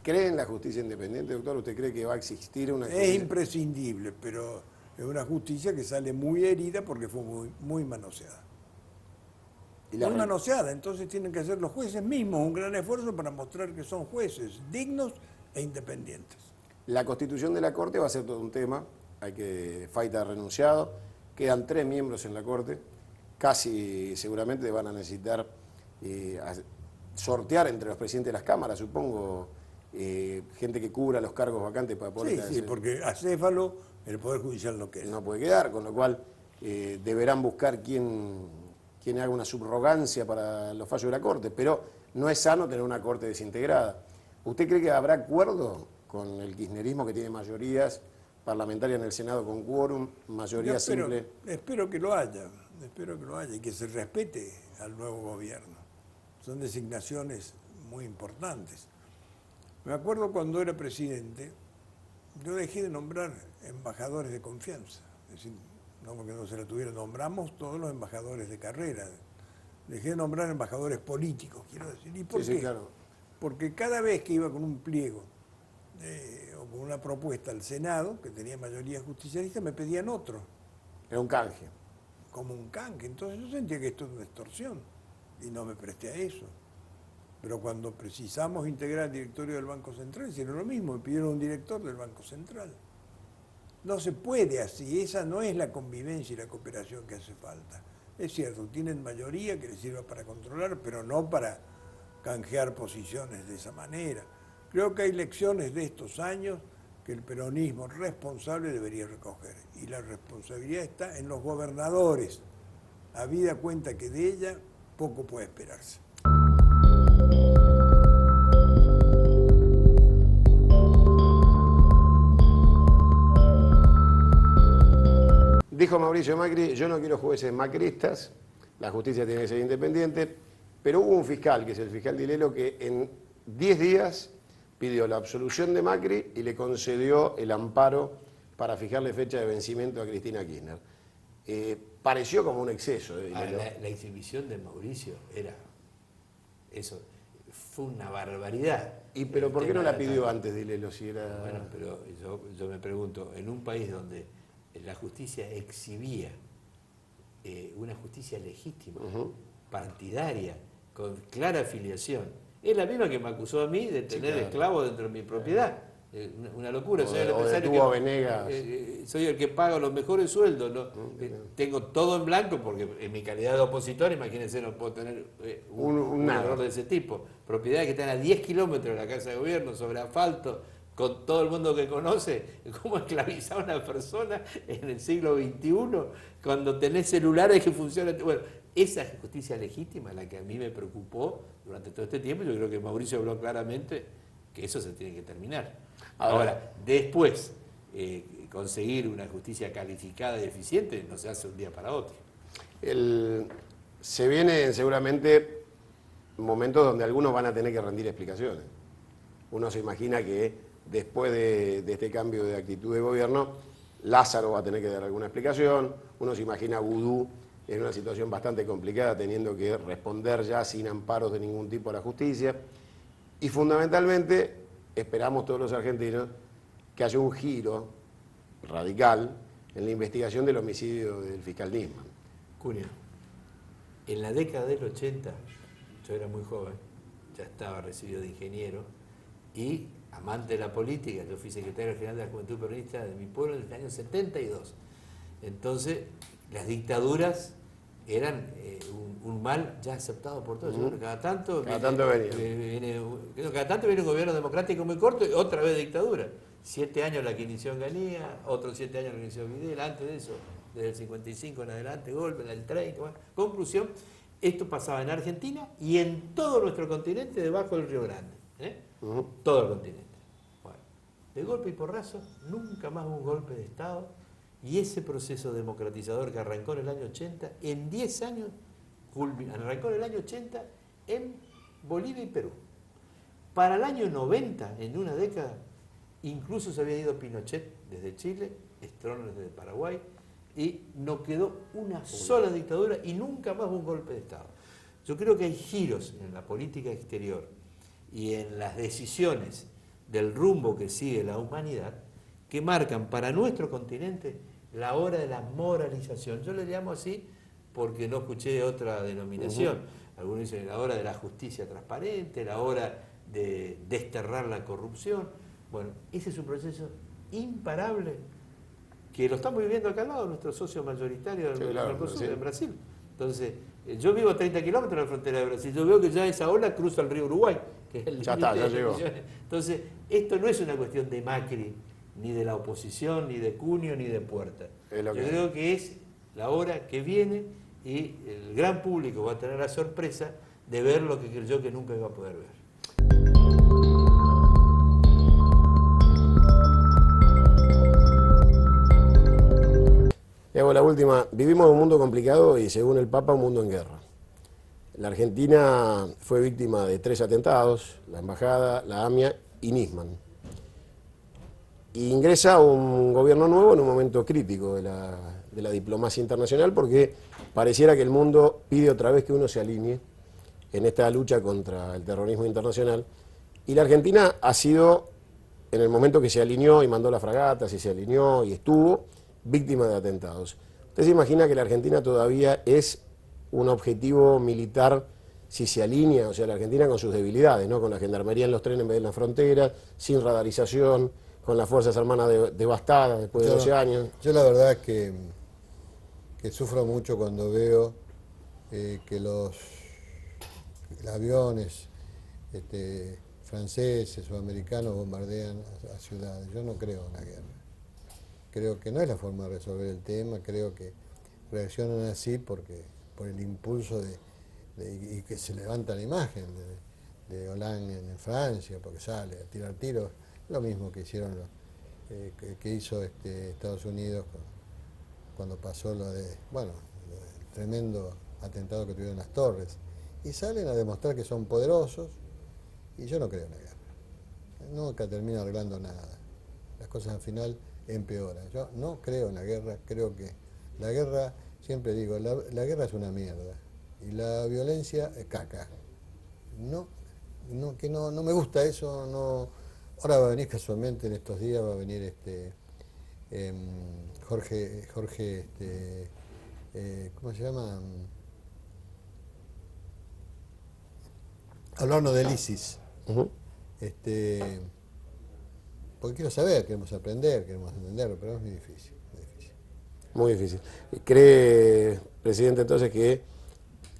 ¿Cree en la justicia independiente, doctor? ¿Usted cree que va a existir una justicia? Es imprescindible, pero es una justicia que sale muy herida porque fue muy manoseada. Muy manoseada, entonces tienen que hacer los jueces mismos un gran esfuerzo para mostrar que son jueces dignos e independientes. La constitución de la Corte va a ser todo un tema. Faita ha renunciado, quedan 3 miembros en la Corte, casi seguramente van a necesitar sortear entre los presidentes de las cámaras, supongo, gente que cubra los cargos vacantes para poder... Sí, porque acéfalo el Poder Judicial no queda. No puede quedar, con lo cual deberán buscar quién haga una subrogancia para los fallos de la Corte, pero no es sano tener una Corte desintegrada. ¿Usted cree que habrá acuerdo con el kirchnerismo que tiene mayorías parlamentarias en el Senado con quórum, mayoría simple? Espero que lo haya y que se respete al nuevo gobierno. Son designaciones muy importantes. Me acuerdo cuando era presidente, yo dejé de nombrar embajadores de confianza, es decir, no porque no se la tuvieron, nombramos todos los embajadores de carrera dejé de nombrar embajadores políticos, quiero decir. ¿Y por Sí, qué? sí, claro. Porque cada vez que iba con un pliego o con una propuesta al Senado, que tenía mayoría justicialista, me pedían otro, Era un canje. como un canje. Entonces yo sentía que esto es una extorsión y no me presté a eso. Pero cuando precisamos integrar el directorio del Banco Central, hicieron lo mismo, me pidieron un director del Banco Central. No se puede así, esa no es la convivencia y la cooperación que hace falta. Es cierto, tienen mayoría que les sirva para controlar, pero no para canjear posiciones de esa manera. Creo que hay lecciones de estos años que el peronismo responsable debería recoger. Y la responsabilidad está en los gobernadores. Habida cuenta que de ella poco puede esperarse. Dijo Mauricio Macri, yo no quiero jueces macristas, la justicia tiene que ser independiente, pero hubo un fiscal, que es el fiscal Dilelo, que en 10 días pidió la absolución de Macri y le concedió el amparo para fijarle fecha de vencimiento a Cristina Kirchner. Pareció como un exceso de Dilelo. La exhibición de Mauricio era, eso, fue una barbaridad. Pero ¿por qué no la pidió antes? antes Dilelo si era...? Bueno, pero yo me pregunto, en un país donde la justicia exhibía una justicia legítima, partidaria, con clara afiliación, es la misma que me acusó a mí de tener esclavos dentro de mi propiedad. Una locura. Soy el empresario detuvo a Venegas. soy el que paga los mejores sueldos. ¿No? Tengo todo en blanco porque en mi calidad de opositor, imagínense, no puedo tener un error de ese tipo. Propiedades que están a 10 kilómetros de la Casa de Gobierno, sobre asfalto, con todo el mundo que conoce. ¿Cómo esclavizar a una persona en el siglo XXI cuando tenés celulares que funcionan? Bueno, esa justicia legítima, la que a mí me preocupó durante todo este tiempo. Yo creo que Mauricio habló claramente que eso se tiene que terminar. Ahora, después, conseguir una justicia calificada y eficiente no se hace un día para otro. Se vienen seguramente momentos donde algunos van a tener que rendir explicaciones. Uno se imagina que después de este cambio de actitud de gobierno, Lázaro va a tener que dar alguna explicación. Uno se imagina a Vudú en una situación bastante complicada, teniendo que responder ya sin amparos de ningún tipo a la justicia. Y fundamentalmente, esperamos todos los argentinos que haya un giro radical en la investigación del homicidio del fiscal Nisman. Cunha, en la década del 80, yo era muy joven, ya estaba recibido de ingeniero y amante de la política. Yo fui secretario general de la Juventud Peronista de mi pueblo en el año 72. Entonces, las dictaduras eran un mal ya aceptado por todos. Cada tanto viene un gobierno democrático muy corto y otra vez dictadura. 7 años la que inició Enganía, otros 7 años la que inició Videla, antes de eso, desde el 55 en adelante, golpe, en el 30. Bueno. Conclusión, esto pasaba en Argentina y en todo nuestro continente debajo del Río Grande. Todo el continente. Bueno, de golpe y porrazo, nunca más hubo un golpe de Estado. Y ese proceso democratizador que arrancó en el año 80, en 10 años, arrancó en el año 80 en Bolivia y Perú. Para el año 90, en una década, incluso se había ido Pinochet desde Chile, Stroessner desde Paraguay, y no quedó una sola dictadura y nunca más hubo un golpe de Estado. Yo creo que hay giros en la política exterior y en las decisiones del rumbo que sigue la humanidad que marcan para nuestro continente la hora de la moralización. Yo le llamo así porque no escuché otra denominación. Algunos dicen la hora de la justicia transparente, la hora de desterrar la corrupción. Bueno, ese es un proceso imparable que lo estamos viviendo acá al lado, nuestro socio mayoritario del Mercosur, en Brasil. Entonces, yo vivo a 30 kilómetros de la frontera de Brasil, yo veo que ya esa ola cruza el río Uruguay, que es el ya está, ya llegó. Entonces, esto no es una cuestión de Macri, ni de la oposición, ni de Cunio, ni de Puerta. Yo creo que es la hora que viene y el gran público va a tener la sorpresa de ver lo que creyó que nunca iba a poder ver. Y hago la última. Vivimos en un mundo complicado y, según el Papa, un mundo en guerra. La Argentina fue víctima de 3 atentados, la Embajada, la AMIA y Nisman. Y ingresa un gobierno nuevo en un momento crítico de de la diplomacia internacional, porque pareciera que el mundo pide otra vez que uno se alinee en esta lucha contra el terrorismo internacional. Y la Argentina ha sido, en el momento que se alineó y mandó las fragatas y se alineó y estuvo, víctima de atentados. ¿Usted se imagina que la Argentina todavía es un objetivo militar si se alinea, o sea, la Argentina con sus debilidades, ¿no? Con la gendarmería en los trenes en vez de en la frontera, sin radarización, con las Fuerzas Armadas devastadas después de 12 años? Yo la verdad que sufro mucho cuando veo que los aviones franceses o americanos bombardean a ciudades. Yo no creo en la guerra. Creo que no es la forma de resolver el tema, creo que reaccionan así por el impulso y que se levanta la imagen de Hollande en Francia, porque sale a tirar tiros, lo mismo que hicieron que hizo Estados Unidos cuando pasó lo de, bueno, el tremendo atentado que tuvieron las torres, y salen a demostrar que son poderosos, y yo no creo en la guerra. Nunca termina arreglando nada. Las cosas al final empeoran. Yo no creo en la guerra, creo que la guerra, siempre digo, la guerra es una mierda, y la violencia es caca. No me gusta eso, no. Ahora va a venir casualmente en estos días, va a venir Jorge, ¿cómo se llama? Hablarnos del ISIS. Porque quiero saber, queremos aprender, queremos entenderlo, pero es muy difícil, muy difícil. Muy difícil. ¿Cree, presidente, entonces que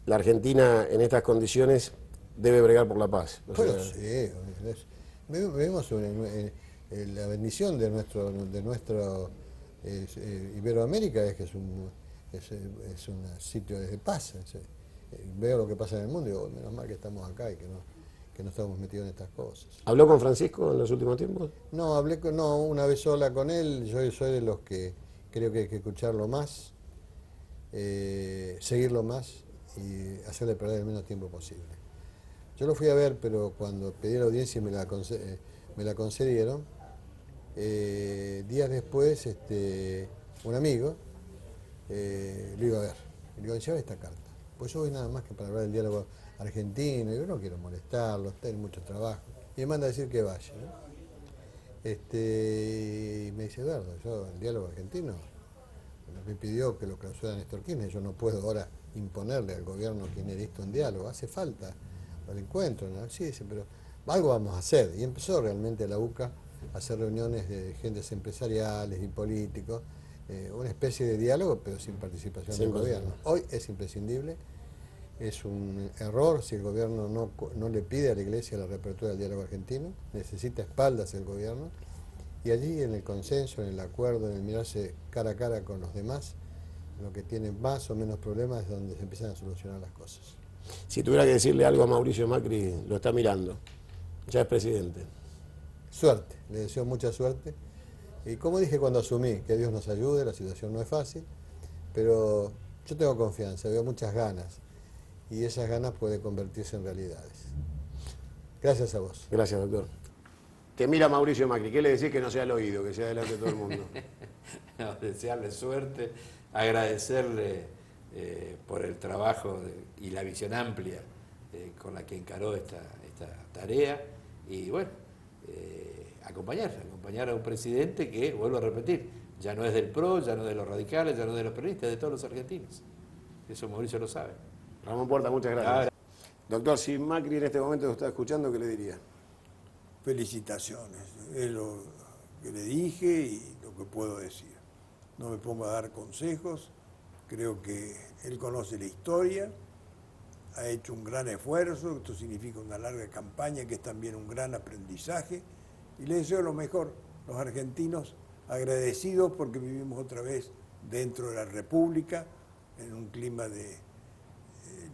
la Argentina en estas condiciones debe bregar por la paz? Bueno, sí, vivimos la bendición de nuestro Iberoamérica es que es un sitio de paz. Veo lo que pasa en el mundo y digo, menos mal que estamos acá y que no estamos metidos en estas cosas. ¿Habló con Francisco en los últimos tiempos? No, una vez sola con él. Yo soy de los que creo que hay que escucharlo más, seguirlo más y hacerle perder el menos tiempo posible. Yo lo fui a ver, pero cuando pedí la audiencia y me la concedieron, días después un amigo lo iba a ver. Y le digo, lleva esta carta. Pues yo voy nada más que para hablar del diálogo argentino, y yo no quiero molestarlo, está en mucho trabajo. Y me manda a decir que vaya, ¿no? Y me dice, Eduardo, yo el diálogo argentino me pidió que lo clausura Néstor Kirchner, yo no puedo ahora imponerle al gobierno kirchnerista un diálogo, hace falta el encuentro, ¿no? Sí, dice, pero algo vamos a hacer. Y empezó realmente la UCA a hacer reuniones de gentes empresariales y políticos, una especie de diálogo, pero sin participación del gobierno. Hoy es imprescindible, es un error si el gobierno no le pide a la Iglesia la reapertura del diálogo argentino, necesita espaldas el gobierno, y allí en el consenso, en el acuerdo, en el mirarse cara a cara con los demás, lo que tiene más o menos problemas es donde se empiezan a solucionar las cosas. Si tuviera que decirle algo a Mauricio Macri, lo está mirando, ya es presidente. Suerte, le deseo mucha suerte. Y como dije cuando asumí, que Dios nos ayude, la situación no es fácil, pero yo tengo confianza, veo muchas ganas, y esas ganas pueden convertirse en realidades. Gracias a vos. Gracias, doctor. Te mira Mauricio Macri, ¿qué le decís que no sea al oído, que sea delante de todo el mundo? No, desearle suerte, agradecerle por el trabajo y la visión amplia con la que encaró esta tarea, y bueno, acompañar a un presidente que, vuelvo a repetir, ya no es del PRO, ya no es de los radicales, ya no es de los peronistas, es de todos los argentinos. Eso Mauricio lo sabe. Ramón Puerta, muchas gracias. Doctor, si Macri en este momento lo está escuchando, ¿qué le diría? Felicitaciones, es lo que le dije y lo que puedo decir. No me pongo a dar consejos, creo que él conoce la historia, ha hecho un gran esfuerzo, esto significa una larga campaña que es también un gran aprendizaje, y le deseo lo mejor, los argentinos agradecidos porque vivimos otra vez dentro de la República, en un clima de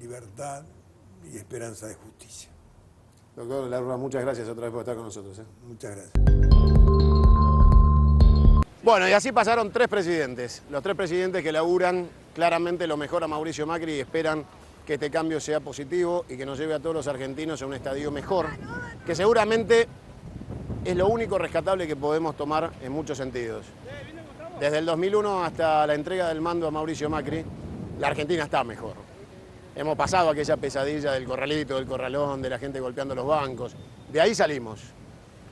libertad y esperanza de justicia. Doctor Larrua, muchas gracias otra vez por estar con nosotros. Muchas gracias. Bueno, y así pasaron 3 presidentes, los 3 presidentes que laburan claramente lo mejor a Mauricio Macri y esperan que este cambio sea positivo y que nos lleve a todos los argentinos a un estadio mejor, que seguramente es lo único rescatable que podemos tomar en muchos sentidos. Desde el 2001 hasta la entrega del mando a Mauricio Macri, la Argentina está mejor. Hemos pasado aquella pesadilla del corralito, del corralón, de la gente golpeando los bancos. De ahí salimos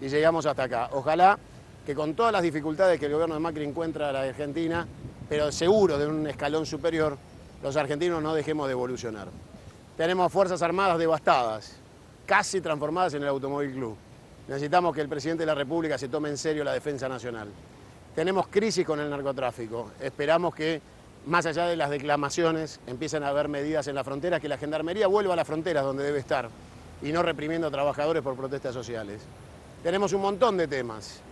y llegamos hasta acá. Ojalá que con todas las dificultades que el gobierno de Macri encuentra a la Argentina, pero seguro de un escalón superior, los argentinos no dejemos de evolucionar. Tenemos Fuerzas Armadas devastadas, casi transformadas en el Automóvil Club. Necesitamos que el presidente de la República se tome en serio la defensa nacional. Tenemos crisis con el narcotráfico. Esperamos que, más allá de las declamaciones, empiecen a haber medidas en la frontera, que la Gendarmería vuelva a las fronteras donde debe estar y no reprimiendo a trabajadores por protestas sociales. Tenemos un montón de temas.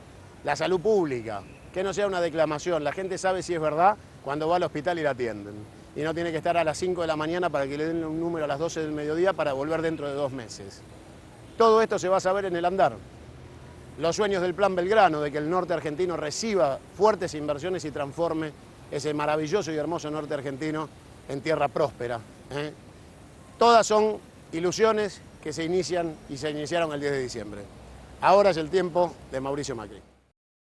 La salud pública, que no sea una declamación. La gente sabe si es verdad cuando va al hospital y la atienden. Y no tiene que estar a las 5 de la mañana para que le den un número a las 12 del mediodía para volver dentro de 2 meses. Todo esto se va a saber en el andar. Los sueños del Plan Belgrano, de que el norte argentino reciba fuertes inversiones y transforme ese maravilloso y hermoso norte argentino en tierra próspera. Todas son ilusiones que se inician y se iniciaron el 10 de diciembre. Ahora es el tiempo de Mauricio Macri.